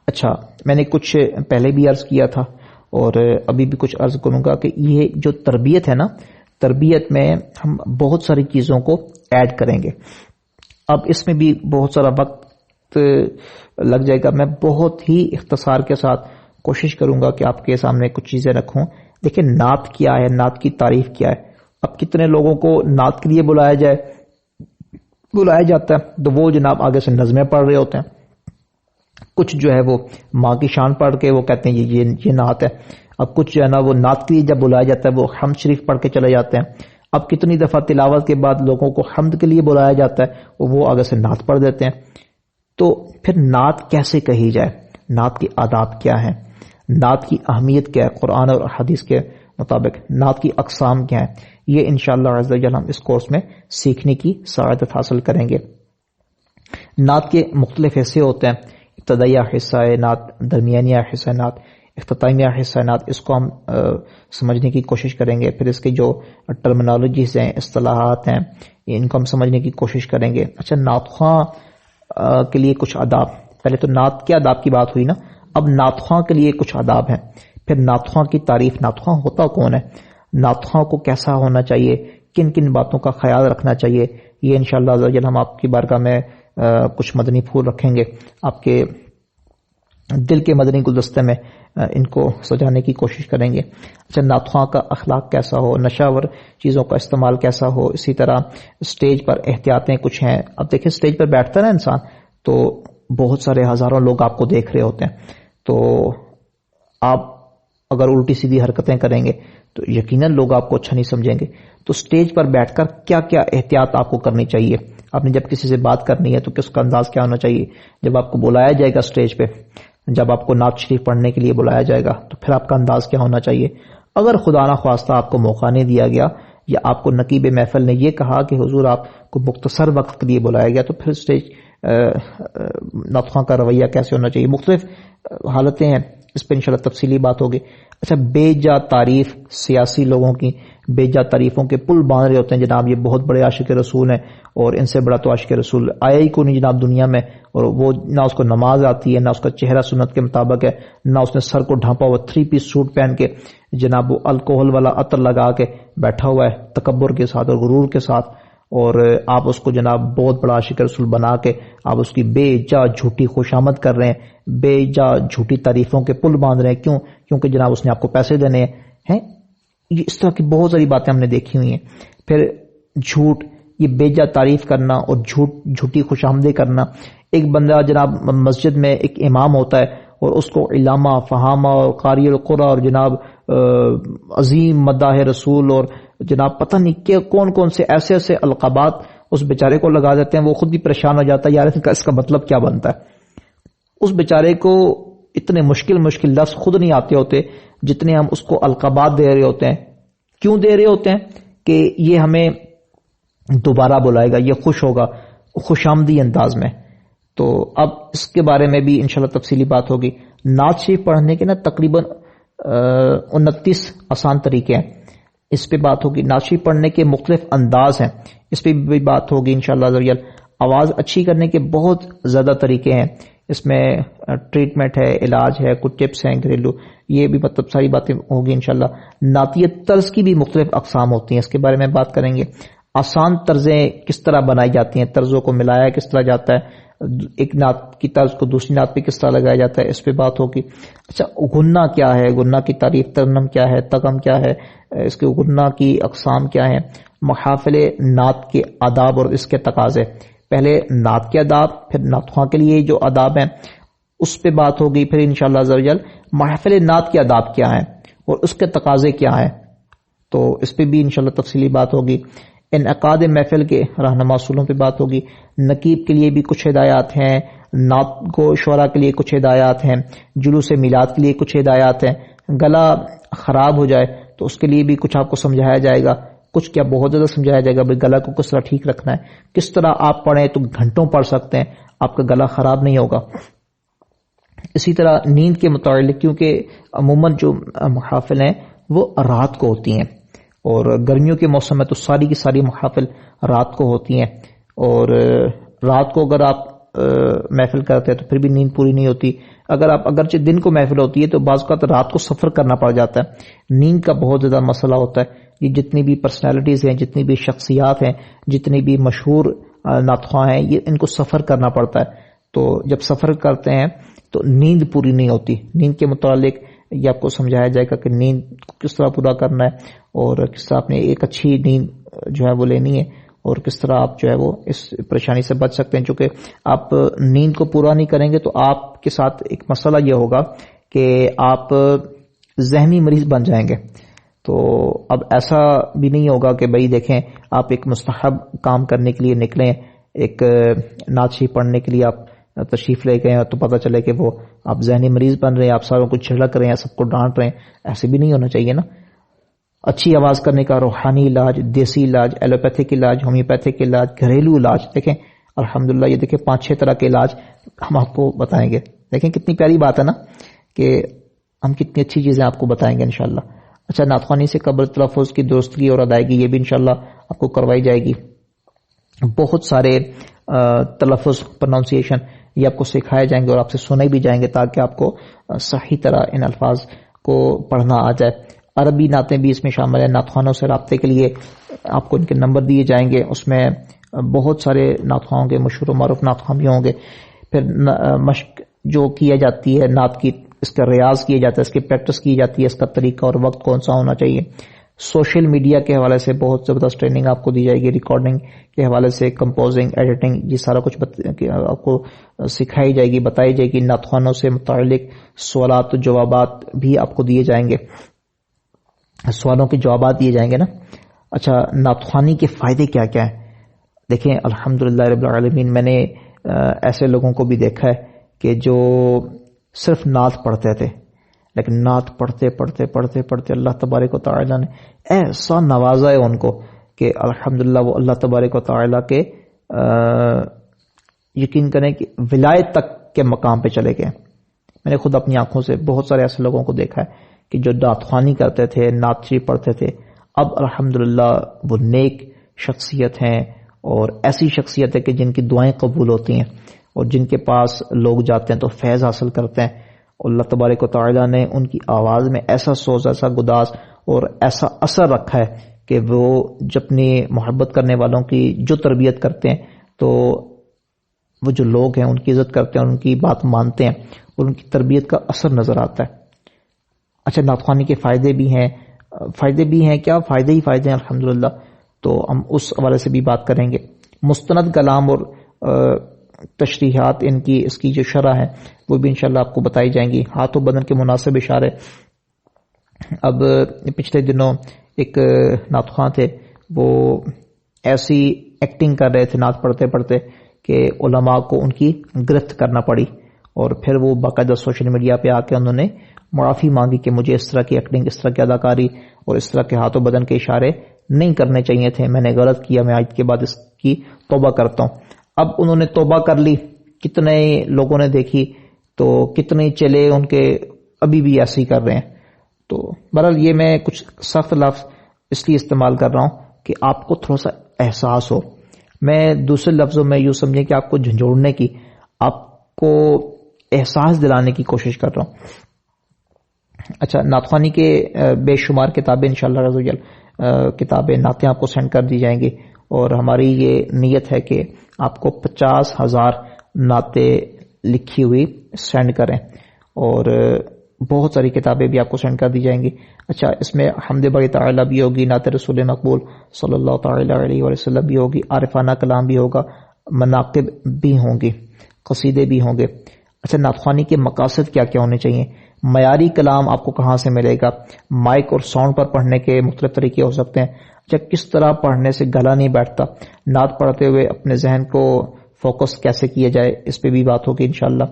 Speaker 1: اچھا, میں نے کچھ پہلے بھی عرض کیا تھا اور ابھی بھی کچھ عرض کروں گا کہ یہ جو تربیت ہے نا, تربیت میں ہم بہت ساری چیزوں کو ایڈ کریں گے. اب اس میں بھی بہت سارا وقت لگ جائے گا, میں بہت ہی اختصار کے ساتھ کوشش کروں گا کہ آپ کے سامنے کچھ چیزیں رکھوں. دیکھیں نعت کیا ہے, نعت کی تعریف کیا ہے. اب کتنے لوگوں کو نعت کے لیے بلایا جاتا ہے تو وہ جناب آگے سے نظمیں پڑھ رہے ہوتے ہیں, کچھ جو ہے وہ ماں کی شان پڑھ کے وہ کہتے ہیں یہ نعت ہے. اب کچھ جو ہے نا وہ نعت کے لیے جب بلایا جاتا ہے وہ حمد شریف پڑھ کے چلے جاتے ہیں. اب کتنی دفعہ تلاوت کے بعد لوگوں کو حمد کے لیے بلایا جاتا ہے, وہ آگے سے نعت پڑھ دیتے ہیں. تو پھر نعت کیسے کہی جائے، نعت کے آداب کیا ہیں، نعت کی اہمیت کیا ہے قرآن اور حدیث کے مطابق، نعت کی اقسام کیا ہیں، یہ انشاءاللہ عز و جل ہم اس کورس میں سیکھنے کی سعادت حاصل کریں گے۔ نعت کے مختلف حصے ہوتے ہیں، ابتدائیہ حصہ نعت، درمیانیہ حصہ نعت، اختتامیہ حصہ نعت، اس کو ہم سمجھنے کی کوشش کریں گے۔ پھر اس کے جو ٹرمنالوجیز ہیں، اصطلاحات ہیں، ان کو ہم سمجھنے کی کوشش کریں گے۔ اچھا، نعت خواں کے لیے کچھ آداب، پہلے تو نعت کے آداب کی بات ہوئی نا، اب نعت خواں کے لیے کچھ آداب ہیں، پھر نعت خواں کی تعریف، نعت خواں ہوتا کون ہے، نعت خواں کو کیسا ہونا چاہیے، کن کن باتوں کا خیال رکھنا چاہیے، یہ انشاءاللہ عز و جل ہم آپ کی بارگاہ میں کچھ مدنی پھول رکھیں گے، آپ کے دل کے مدنی گلدستے میں ان کو سجانے کی کوشش کریں گے۔ اچھا، نعت خواں کا اخلاق کیسا ہو، نشاور چیزوں کا استعمال کیسا ہو، اسی طرح سٹیج پر احتیاطیں کچھ ہیں۔ اب دیکھیں، سٹیج پر بیٹھتا ہے نا انسان، تو بہت سارے ہزاروں لوگ آپ کو دیکھ رہے ہوتے ہیں، تو آپ اگر الٹی سیدھی حرکتیں کریں گے تو یقیناً لوگ آپ کو اچھا نہیں سمجھیں گے۔ تو سٹیج پر بیٹھ کر کیا کیا احتیاط آپ کو کرنی چاہیے، آپ نے جب کسی سے بات کرنی ہے تو کس کا انداز کیا ہونا چاہیے، جب آپ کو بلایا جائے گا سٹیج پہ، جب آپ کو نعت شریف پڑھنے کے لیے بلایا جائے گا تو پھر آپ کا انداز کیا ہونا چاہیے۔ اگر خدا نہ خواستہ آپ کو موقع نہیں دیا گیا، یا آپ کو نقیب محفل نے یہ کہا کہ حضور آپ کو مختصر وقت کے لیے بلایا گیا، تو پھر سٹیج نعت خواں کا رویہ کیسے ہونا چاہیے، مختلف حالتیں ہیں، اس پہ انشاءاللہ تفصیلی بات ہوگی۔ اچھا، بے جا تعریف، سیاسی لوگوں کی بے جا تعریفوں کے پل باندھ رہے ہوتے ہیں، جناب یہ بہت بڑے عاشق رسول ہیں اور ان سے بڑا تو عاشق رسول آیا ہی کو نہیں جناب دنیا میں، اور وہ نہ اس کو نماز آتی ہے، نہ اس کا چہرہ سنت کے مطابق ہے، نہ اس نے سر کو ڈھانپا ہوا 3 پیس سوٹ پہن کے جناب وہ الکوہل والا عطر لگا کے بیٹھا ہوا ہے تکبر کے ساتھ اور غرور کے ساتھ، اور آپ اس کو جناب بہت بڑا عاشق رسول بنا کے آپ اس کی بے جا جھوٹی خوشامد کر رہے ہیں، بے جا جھوٹی تعریفوں کے پل باندھ رہے ہیں۔ کیوں؟ کیونکہ جناب اس نے آپ کو پیسے دینے ہیں۔ یہ اس طرح کی بہت ساری باتیں ہم نے دیکھی ہوئی ہیں۔ پھر جھوٹ، یہ بے جا تعریف کرنا اور جھوٹی خوشامدی کرنا۔ ایک بندہ جناب مسجد میں ایک امام ہوتا ہے اور اس کو علامہ، فہامہ اور قاری القرآن اور جناب عظیم مداح رسول اور جناب پتہ نہیں کہ کون کون سے ایسے ایسے القابات اس بیچارے کو لگا دیتے ہیں، وہ خود بھی پریشان ہو جاتا ہے، یار اس کا مطلب کیا بنتا ہے۔ اس بیچارے کو اتنے مشکل لفظ خود نہیں آتے ہوتے جتنے ہم اس کو القابات دے رہے ہوتے ہیں۔ کیوں دے رہے ہوتے ہیں؟ کہ یہ ہمیں دوبارہ بلائے گا، یہ خوش ہوگا، خوش آمدی انداز میں۔ تو اب اس کے بارے میں بھی انشاءاللہ تفصیلی بات ہوگی۔ نعت شریف پڑھنے کے نا تقریباً 29 آسان طریقے ہیں، اس پہ بات ہوگی۔ نعت شریف پڑھنے کے مختلف انداز ہیں، اس پہ بھی بات ہوگی انشاءاللہ عز و جل۔ آواز اچھی کرنے کے بہت زیادہ طریقے ہیں، اس میں ٹریٹمنٹ ہے، علاج ہے، کچھ ٹپس ہیں گھریلو، یہ بھی مطلب ساری باتیں ہوگی انشاءاللہ۔ نعتیت طرز کی بھی مختلف اقسام ہوتی ہیں، اس کے بارے میں بات کریں گے۔ آسان طرزیں کس طرح بنائی جاتی ہیں، طرزوں کو ملایا کس طرح جاتا ہے، ایک نعت کی طرز کو دوسری نعت پہ کس طرح لگایا جاتا ہے، اس پہ بات ہوگی۔ اچھا، غنہ کیا ہے، غنہ کی تعریف، ترنم کیا ہے، تغم کیا ہے، اس کے غنہ کی اقسام کیا ہیں، محافل نعت کے آداب اور اس کے تقاضے۔ پہلے نعت کے آداب، پھر نعت خواں کے لیے جو آداب ہیں اس پہ بات ہوگی، پھر انشاءاللہ عز و جل محافل نعت کے آداب کیا ہیں اور اس کے تقاضے کیا ہیں، تو اس پہ بھی انشاءاللہ تفصیلی بات ہوگی۔ انعقاد محفل کے رہنما اصولوں پہ بات ہوگی۔ نقیب کے لیے بھی کچھ ہدایات ہیں، نعت گو شعراء کے لیے کچھ ہدایات ہیں، جلوس میلاد کے لیے کچھ ہدایات ہیں۔ گلا خراب ہو جائے تو اس کے لیے بھی کچھ آپ کو سمجھایا جائے گا، کچھ کیا بہت زیادہ سمجھایا جائے گا، بھئی گلا کو کس طرح ٹھیک رکھنا ہے، کس طرح آپ پڑھیں تو گھنٹوں پڑھ سکتے ہیں، آپ کا گلا خراب نہیں ہوگا۔ اسی طرح نیند کے متعلق، کیونکہ عموماً جو محافل ہیں وہ رات کو ہوتی ہیں، اور گرمیوں کے موسم میں تو ساری کی ساری محافل رات کو ہوتی ہیں، اور رات کو اگر آپ محفل کرتے ہیں تو پھر بھی نیند پوری نہیں ہوتی۔ اگر آپ اگرچہ دن کو محفل ہوتی ہے تو بعض اوقات رات کو سفر کرنا پڑ جاتا ہے، نیند کا بہت زیادہ مسئلہ ہوتا ہے۔ یہ جتنی بھی پرسنالٹیز ہیں، جتنی بھی شخصیات ہیں، جتنی بھی مشہور نعت خواں ہیں، یہ ان کو سفر کرنا پڑتا ہے، تو جب سفر کرتے ہیں تو نیند پوری نہیں ہوتی۔ نیند کے متعلق یہ آپ کو سمجھایا جائے گا کہ نیند کس طرح پورا کرنا ہے، اور کس طرح آپ نے ایک اچھی نیند جو ہے وہ لینی ہے، اور کس طرح آپ جو ہے وہ اس پریشانی سے بچ سکتے ہیں۔ چونکہ آپ نیند کو پورا نہیں کریں گے تو آپ کے ساتھ ایک مسئلہ یہ ہوگا کہ آپ ذہنی مریض بن جائیں گے۔ تو اب ایسا بھی نہیں ہوگا کہ بھئی دیکھیں آپ ایک مستحب کام کرنے کے لیے نکلیں، ایک نعت شریف پڑھنے کے لیے آپ تشریف لے گئے تو پتہ چلے کہ وہ آپ ذہنی مریض بن رہے ہیں، آپ ساروں کو چھڑک رہے ہیں، سب کو ڈانٹ رہے ہیں. ایسے بھی نہیں ہونا چاہیے نا. اچھی آواز کرنے کا روحانی علاج، دیسی علاج، ایلوپیتھک علاج، ہومیوپیتھک علاج، گھریلو علاج. دیکھیں الحمدللہ یہ دیکھیں 5-6 طرح کے علاج ہم آپ کو بتائیں گے. دیکھیں کتنی پیاری بات ہے نا کہ ہم کتنی اچھی چیزیں آپ کو بتائیں گے انشاءاللہ. اچھا، نعت خوانی سے قبل تلفظ کی درستگی اور ادائیگی یہ بھی انشاءاللہ آپ کو کروائی جائے گی. بہت سارے تلفظ پروننسیشن یہ آپ کو سکھائے جائیں گے اور آپ سے سنے بھی جائیں گے تاکہ آپ کو صحیح طرح ان الفاظ کو پڑھنا آ جائے. عربی نعتیں بھی اس میں شامل ہیں. نعت خوانوں سے رابطے کے لیے آپ کو ان کے نمبر دیے جائیں گے. اس میں بہت سارے نعت خواں ہوں گے، مشہور و معروف نعت خواں بھی ہوں گے. پھر مشق جو کی جاتی ہے نعت کی، اس کا ریاض کیا جاتا ہے، اس کی پریکٹس کی جاتی ہے، اس کا طریقہ اور وقت کون سا ہونا چاہیے. سوشل میڈیا کے حوالے سے بہت زبردست ٹریننگ آپ کو دی جائے گی. ریکارڈنگ کے حوالے سے کمپوزنگ، ایڈیٹنگ، یہ سارا کچھ آپ کو سکھائی جائے گی، بتائی جائے گی. نعت خوانوں سے متعلق سوالات و جوابات بھی آپ کو دیے جائیں گے، سوالوں کے جوابات دیے جائیں گے نا. اچھا، نعت خوانی کے فائدے کیا کیا ہیں؟ دیکھیں الحمدللہ رب العالمین، میں نے ایسے لوگوں کو بھی دیکھا ہے کہ جو صرف نعت پڑھتے تھے، لیکن نعت پڑھتے پڑھتے پڑھتے پڑھتے اللہ تبارک و تعالیٰ نے ایسا نوازا ہے ان کو کہ الحمدللہ وہ اللہ تبارک و تعالیٰ کے یقین کریں کہ ولایت تک کے مقام پہ چلے گئے. میں نے خود اپنی آنکھوں سے بہت سارے ایسے لوگوں کو دیکھا ہے کہ جو نعت خوانی کرتے تھے، نعت شریف پڑھتے تھے، اب الحمدللہ وہ نیک شخصیت ہیں اور ایسی شخصیت ہے کہ جن کی دعائیں قبول ہوتی ہیں اور جن کے پاس لوگ جاتے ہیں تو فیض حاصل کرتے ہیں. اللہ تبارک و تعالیٰ نے ان کی آواز میں ایسا سوز، ایسا گداز اور ایسا اثر رکھا ہے کہ وہ جب اپنی محبت کرنے والوں کی جو تربیت کرتے ہیں تو وہ جو لوگ ہیں ان کی عزت کرتے ہیں اور ان کی بات مانتے ہیں اور ان کی تربیت کا اثر نظر آتا ہے. اچھا، نعت خوانی کے فائدے بھی ہیں. فائدے بھی ہیں کیا؟ فائدے ہی فائدے ہیں الحمدللہ. تو ہم اس حوالے سے بھی بات کریں گے. مستند کلام اور تشریحات ان کی، اس کی جو شرح ہے وہ بھی انشاءاللہ آپ کو بتائی جائیں گی. ہاتھ و بدن کے مناسب اشارے. اب پچھلے دنوں ایک نعت خواں تھے، وہ ایسی ایکٹنگ کر رہے تھے نعت پڑھتے پڑھتے کہ علماء کو ان کی گرفت کرنا پڑی اور پھر وہ باقاعدہ سوشل میڈیا پہ آ کے انہوں نے معافی مانگی کہ مجھے اس طرح کی ایکٹنگ، اس طرح کی اداکاری اور اس طرح کے ہاتھ و بدن کے اشارے نہیں کرنے چاہیے تھے. میں نے غلط کیا، میں آج کے بعد اس کی توبہ کرتا ہوں. اب انہوں نے توبہ کر لی، کتنے لوگوں نے دیکھی تو کتنے چلے ان کے ابھی بھی ایسے ہی کر رہے ہیں. تو بہرحال یہ میں کچھ سخت لفظ اس لیے استعمال کر رہا ہوں کہ آپ کو تھوڑا سا احساس ہو. میں دوسرے لفظوں میں یوں سمجھیں کہ آپ کو جھنجھوڑنے کی، آپ کو احساس دلانے کی کوشش کر رہا ہوں. اچھا، نعت خوانی کے بے شمار کتابیں انشاءاللہ رضی اللہ کتابیں نعتیں آپ کو سینڈ کر دی جائیں گی اور ہماری یہ نیت ہے کہ آپ کو 50,000 نعتیں لکھی ہوئی سینڈ کریں اور بہت ساری کتابیں بھی آپ کو سینڈ کر دی جائیں گی. اچھا، اس میں حمد باری تعالیٰ بھی ہوگی، نعت رسول مقبول صلی اللہ تعالی علیہ وسلم بھی ہوگی، عارفانہ کلام بھی ہوگا، مناقب بھی ہوں گی، قصیدے بھی ہوں گے. اچھا، نعت خوانی کے مقاصد کیا کیا ہونے چاہیے؟ معیاری کلام آپ کو کہاں سے ملے گا؟ مائک اور ساؤنڈ پر پڑھنے کے مختلف طریقے ہو سکتے ہیں. اچھا، کس طرح پڑھنے سے گلا نہیں بیٹھتا؟ نعت پڑھتے ہوئے اپنے ذہن کو فوکس کیسے کیا جائے؟ اس پہ بھی بات ہوگی انشاءاللہ.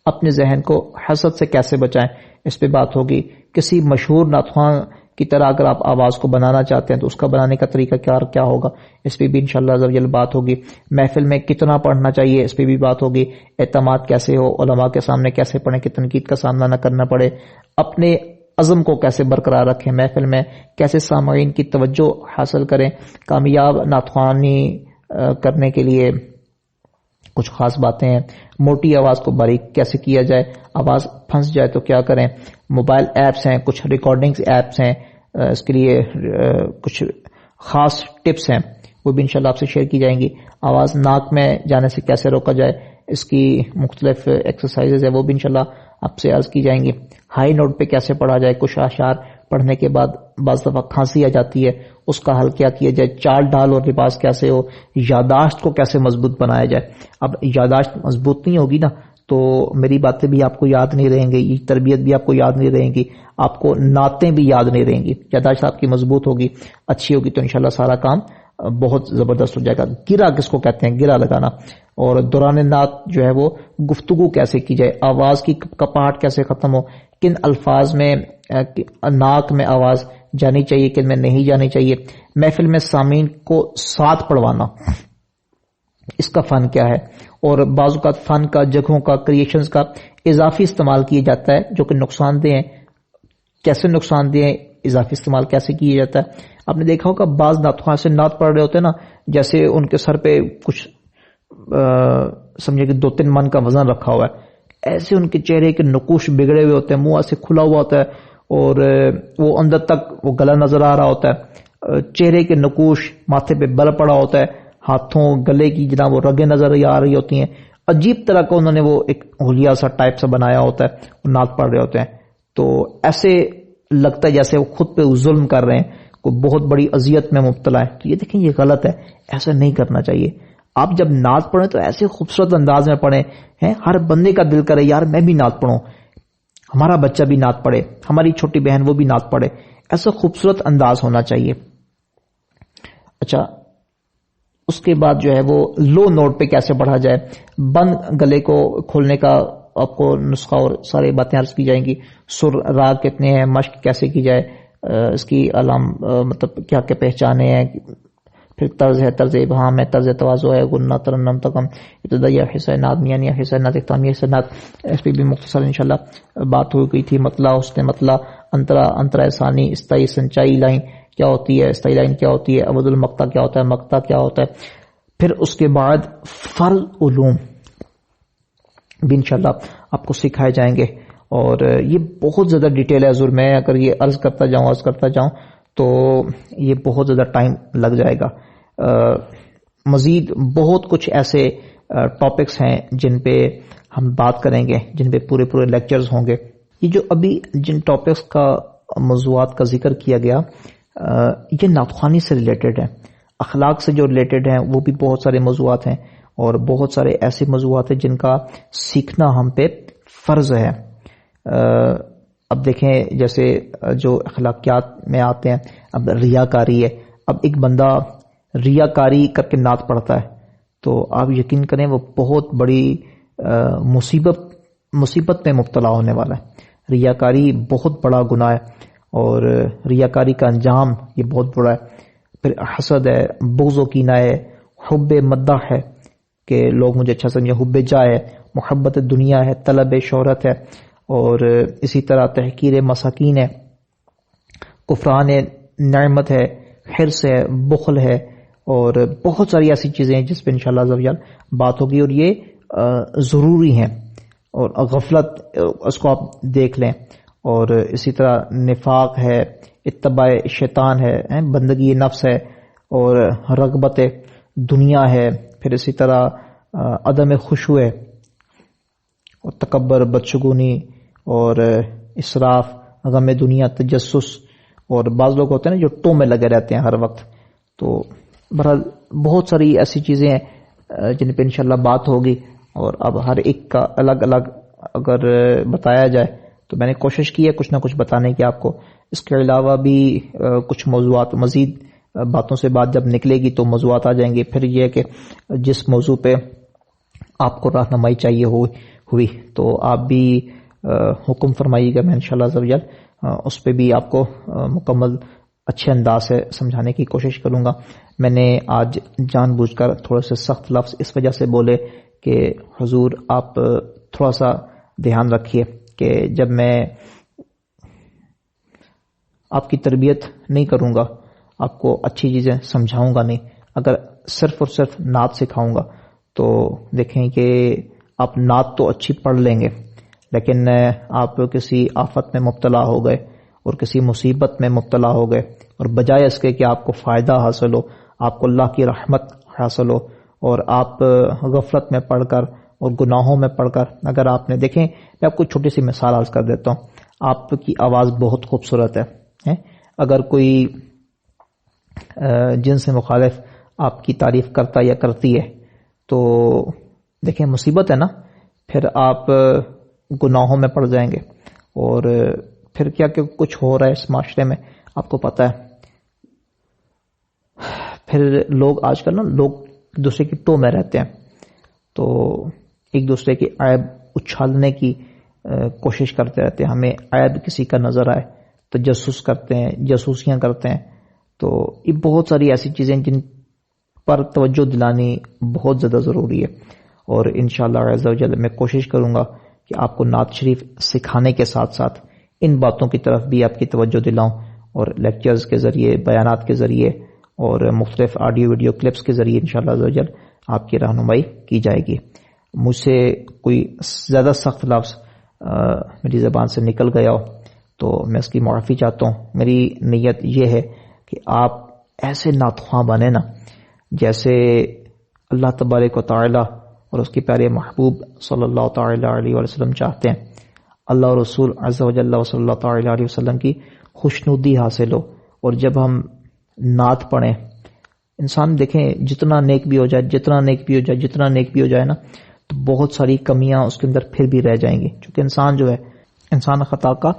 Speaker 1: اپنے ذہن کو حسد سے کیسے بچائیں؟ اس پہ بات ہوگی. کسی مشہور نعت خواں کی طرح اگر آپ آواز کو بنانا چاہتے ہیں تو اس کا بنانے کا طریقہ کیا ہوگا؟ اس پہ بھی انشاءاللہ عز و جل بات ہوگی. محفل میں کتنا پڑھنا چاہیے؟ اس پہ بھی بات ہوگی. اعتماد کیسے ہو؟ علماء کے سامنے کیسے پڑھیں کہ تنقید کا سامنا نہ کرنا پڑے. اپنے عزم کو کیسے برقرار رکھیں؟ محفل میں کیسے سامعین کی توجہ حاصل کریں؟ کامیاب نعت خوانی کرنے کے لیے کچھ خاص باتیں ہیں. موٹی آواز کو باریک کیسے کیا جائے؟ آواز پھنس جائے تو کیا کریں؟ موبائل ایپس ہیں، کچھ ریکارڈنگز ایپس ہیں، اس کے لیے کچھ خاص ٹپس ہیں، وہ بھی انشاءاللہ آپ سے شیئر کی جائیں گی. آواز ناک میں جانے سے کیسے روکا جائے؟ اس کی مختلف ایکسرسائزز ہیں، وہ بھی انشاءاللہ آپ سے عرض کی جائیں گی. ہائی نوٹ پہ کیسے پڑھا جائے؟ کچھ اشعار پڑھنے کے بعد بعض دفعہ کھانسی آ جاتی ہے، اس کا حل کیا کیا جائے؟ چال ڈھال اور لباس کیسے ہو؟ یاداشت کو کیسے مضبوط بنایا جائے؟ اب یاداشت مضبوط نہیں ہوگی نا تو میری باتیں بھی آپ کو یاد نہیں رہیں گی، یہ تربیت بھی آپ کو یاد نہیں رہیں گی، آپ کو نعتیں بھی یاد نہیں رہیں گی. یاداشت آپ کی مضبوط ہوگی، اچھی ہوگی تو انشاءاللہ سارا کام بہت زبردست ہو جائے گا. گرا کس کو کہتے ہیں؟ گرا لگانا. اور دوران نعت جو ہے وہ گفتگو کیسے کی جائے، آواز کی کپاہٹ کیسے ختم ہو، کن الفاظ میں ناک میں آواز جانی چاہیے، کن میں نہیں جانی چاہیے، محفل میں سامعین کو ساتھ پڑھوانا اس کا فن کیا ہے. اور بعض اوقات فن کا، جگہوں کا، کریشنز کا اضافی استعمال کیا جاتا ہے جو کہ نقصان دہ ہیں. کیسے نقصان دہ ہیں، اضافی استعمال کیسے کیا جاتا ہے؟ آپ نے دیکھا ہوگا بعض نعتخواں سے نعت پڑھ رہے ہوتے ہیں نا، جیسے ان کے سر پہ کچھ سمجھے کہ 2-3 من کا وزن رکھا ہوا ہے، ایسے ان کے چہرے کے نقوش بگڑے ہوئے ہوتے ہیں، منہ ایسے کھلا ہوا ہوتا ہے اور وہ اندر تک وہ گلا نظر آ رہا ہوتا ہے، چہرے کے نقوش ماتھے پہ بل پڑا ہوتا ہے، ہاتھوں گلے کی جناب وہ رگیں نظر آ رہی ہوتی ہیں. عجیب طرح کا انہوں نے وہ ایک حلیہ سا ٹائپ سا بنایا ہوتا ہے، وہ نعت پڑھ رہے ہوتے ہیں. تو ایسے لگتا ہے جیسے وہ خود پہ ظلم کر رہے ہیں، کوئی بہت بڑی اذیت میں مبتلا ہے. تو یہ دیکھیں یہ غلط ہے، ایسا نہیں کرنا چاہیے. آپ جب نعت پڑھیں تو ایسے خوبصورت انداز میں پڑھیں ہیں، ہر بندے کا دل کرے یار میں بھی نعت پڑھوں، ہمارا بچہ بھی نعت پڑھے، ہماری چھوٹی بہن وہ بھی نعت پڑھے. ایسا خوبصورت انداز ہونا چاہیے. اچھا، اس کے بعد جو ہے وہ لو نوٹ پہ کیسے پڑھا جائے، بند گلے کو کھولنے کا آپ کو نسخہ اور ساری باتیں عرض کی جائیں گی. سر راگ کتنے ہیں، مشق کیسے کی جائے، اس کی علام مطلب کیا کیا پہچانے ہیں، پھر طرز ہے، طرز ابہام ہے، طرز تواضع ہے، گنہ ترنم تکم، ابتدائیہ حصہ نعت، میانیہ حصہ نعت، اختتامیہ حصہ نعت. اس پہ بھی مختصر انشاءاللہ بات ہو گئی تھی. مطلع، حسن مطلع، انترا، انترا ثانی، استائی، سنچائی لائن کیا ہوتی ہے، استائی لائن کیا ہوتی ہے، عبد المقطع کیا ہوتا ہے، مقطع کیا ہوتا ہے. پھر اس کے بعد فرض علوم بھی انشاءاللہ آپ کو سکھائے جائیں گے، اور یہ بہت زیادہ ڈیٹیل ہے. حضور میں اگر یہ عرض کرتا جاؤں تو یہ بہت زیادہ ٹائم لگ جائے گا. مزید بہت کچھ ایسے ٹاپکس ہیں جن پہ ہم بات کریں گے، جن پہ پورے لیکچرز ہوں گے. یہ جو ابھی جن ٹاپکس کا موضوعات کا ذکر کیا گیا یہ نعت خوانی سے ریلیٹڈ ہے، اخلاق سے جو ریلیٹڈ ہیں وہ بھی بہت سارے موضوعات ہیں، اور بہت سارے ایسے موضوعات ہیں جن کا سیکھنا ہم پہ فرض ہے. اب دیکھیں جیسے جو اخلاقیات میں آتے ہیں، اب ریاکاری ہے. اب ایک بندہ ریاکاری کر کے نعت پڑھتا ہے تو آپ یقین کریں وہ بہت بڑی مصیبت میں مبتلا ہونے والا ہے. ریاکاری بہت بڑا گناہ ہے، اور ریاکاری کا انجام یہ بہت بڑا ہے. پھر حسد ہے، بغض و کینہ ہے، حب مدح ہے کہ لوگ مجھے اچھا سمجھیں، حب جاہ ہے، محبت دنیا ہے، طلب شہرت ہے، اور اسی طرح تحقیر مساکین ہے، کفران نعمت ہے، حرص ہے، بخل ہے، اور بہت ساری ایسی چیزیں ہیں جس پہ انشاءاللہ عز و جل بات ہوگی، اور یہ ضروری ہیں. اور غفلت اس کو آپ دیکھ لیں. اور اسی طرح نفاق ہے، اتباع شیطان ہے، بندگی نفس ہے، اور رغبت دنیا ہے. پھر اسی طرح عدم خشوع ہے، اور تکبر، بدشگونی، اور اسراف، غم دنیا، تجسس. اور بعض لوگ ہوتے ہیں نا جو ٹو میں لگے رہتے ہیں ہر وقت. تو بہرحال بہت ساری ایسی چیزیں ہیں جن پہ انشاءاللہ بات ہوگی، اور اب ہر ایک کا الگ الگ اگر بتایا جائے تو میں نے کوشش کی ہے کچھ نہ کچھ بتانے کی آپ کو. اس کے علاوہ بھی کچھ موضوعات، مزید باتوں سے بات جب نکلے گی تو موضوعات آ جائیں گے. پھر یہ کہ جس موضوع پہ آپ کو رہنمائی چاہیے ہوئی تو آپ بھی حکم فرمائیے گا، میں انشاءاللہ عز و جل اس پہ بھی آپ کو مکمل اچھے انداز سے سمجھانے کی کوشش کروں گا. میں نے آج جان بوجھ کر تھوڑے سے سخت لفظ اس وجہ سے بولے کہ حضور آپ تھوڑا سا دھیان رکھیے کہ جب میں آپ کی تربیت نہیں کروں گا، آپ کو اچھی چیزیں سمجھاؤں گا نہیں، اگر صرف اور صرف نعت سکھاؤں گا تو دیکھیں کہ آپ نعت تو اچھی پڑھ لیں گے لیکن آپ کسی آفت میں مبتلا ہو گئے اور کسی مصیبت میں مبتلا ہو گئے، اور بجائے اس کے کہ آپ کو فائدہ حاصل ہو، آپ کو اللہ کی رحمت حاصل ہو، اور آپ غفلت میں پڑھ کر اور گناہوں میں پڑھ کر، اگر آپ نے دیکھیں میں آپ کو چھوٹی سی مثال عرض کر دیتا ہوں. آپ کی آواز بہت خوبصورت ہے، اگر کوئی جن سے مخالف آپ کی تعریف کرتا یا کرتی ہے تو دیکھیں مصیبت ہے نا، پھر آپ گناہوں میں پڑ جائیں گے، اور پھر کیا کہ کچھ ہو رہا ہے اس معاشرے میں آپ کو پتہ ہے. پھر لوگ آج کل لوگ ایک دوسرے کی ٹو میں رہتے ہیں، تو ایک دوسرے کی عیب اچھالنے کی کوشش کرتے رہتے ہیں. ہمیں عیب کسی کا نظر آئے تجسس کرتے ہیں، جاسوسیاں کرتے ہیں. تو یہ بہت ساری ایسی چیزیں جن پر توجہ دلانی بہت زیادہ ضروری ہے. اور انشاءاللہ عز و جل میں کوشش کروں گا کہ آپ کو نعت شریف سکھانے کے ساتھ ساتھ ان باتوں کی طرف بھی آپ کی توجہ دلاؤں، اور لیکچرز کے ذریعے، بیانات کے ذریعے اور مختلف آڈیو ویڈیو کلپس کے ذریعے انشاءاللہ عز و جل آپ کی رہنمائی کی جائے گی. مجھ سے کوئی زیادہ سخت لفظ میری زبان سے نکل گیا ہو تو میں اس کی معافی چاہتا ہوں. میری نیت یہ ہے کہ آپ ایسے نعت خواں بنے نا جیسے اللہ تبارک و تعالی اور اس کے پیارے محبوب صلی اللہ تعالی علیہ وسلم چاہتے ہیں. اللہ اور رسول عز و جل و صلی اللہ تعالی علیہ وسلم کی خوشنودی حاصل ہو. اور جب ہم نعت پڑھیں، انسان دیکھیں جتنا نیک بھی ہو جائے، جتنا نیک بھی ہو جائے، جتنا نیک بھی ہو جائے نا، تو بہت ساری کمیاں اس کے اندر پھر بھی رہ جائیں گی، کیونکہ انسان جو ہے انسان خطا کا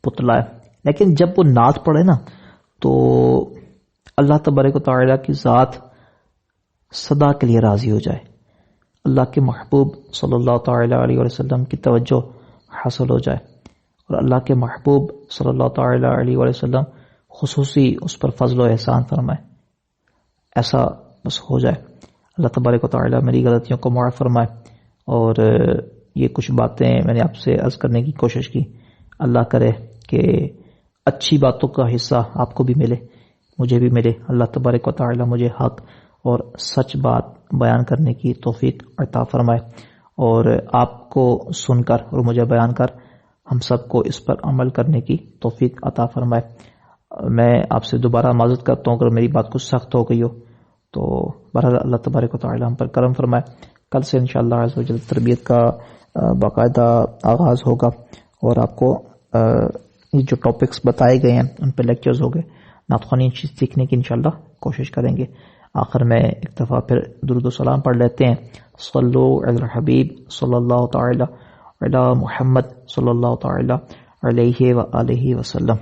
Speaker 1: پتلا ہے. لیکن جب وہ نعت پڑھے نا تو اللہ تبارک و تعالی کی ذات صدا کے لیے راضی ہو جائے، اللہ کے محبوب صلی اللہ تعالی علیہ وسلم کی توجہ حاصل ہو جائے، اور اللہ کے محبوب صلی اللہ تعالی علیہ وسلم خصوصی اس پر فضل و احسان فرمائے. ایسا بس ہو جائے. اللہ تبارک و تعالی میری غلطیوں کو معاف فرمائے. اور یہ کچھ باتیں میں نے آپ سے عرض کرنے کی کوشش کی. اللہ کرے کہ اچھی باتوں کا حصہ آپ کو بھی ملے، مجھے بھی ملے. اللہ تبارک و تعالی مجھے حق اور سچ بات بیان کرنے کی توفیق عطا فرمائے، اور آپ کو سن کر اور مجھے بیان کر ہم سب کو اس پر عمل کرنے کی توفیق عطا فرمائے. میں آپ سے دوبارہ معذرت کرتا ہوں اگر میری بات کچھ سخت ہو گئی ہو تو بہرحال اللہ تبارک و تعالی ہم پر کرم فرمائے. کل سے انشاءاللہ عز و جل تربیت کا باقاعدہ آغاز ہوگا، اور آپ کو یہ جو ٹاپکس بتائے گئے ہیں ان پہ لیکچرز ہو گئے. نعت خوانی سیکھنے کی انشاءاللہ کوشش کریں گے. آخر میں ایک دفعہ پھر درود و سلام پڑھ لیتے ہیں. صلو علی الحبیب صلی اللہ تعالی علی محمد صلی اللہ تعالی علیہ وآلہ وسلم.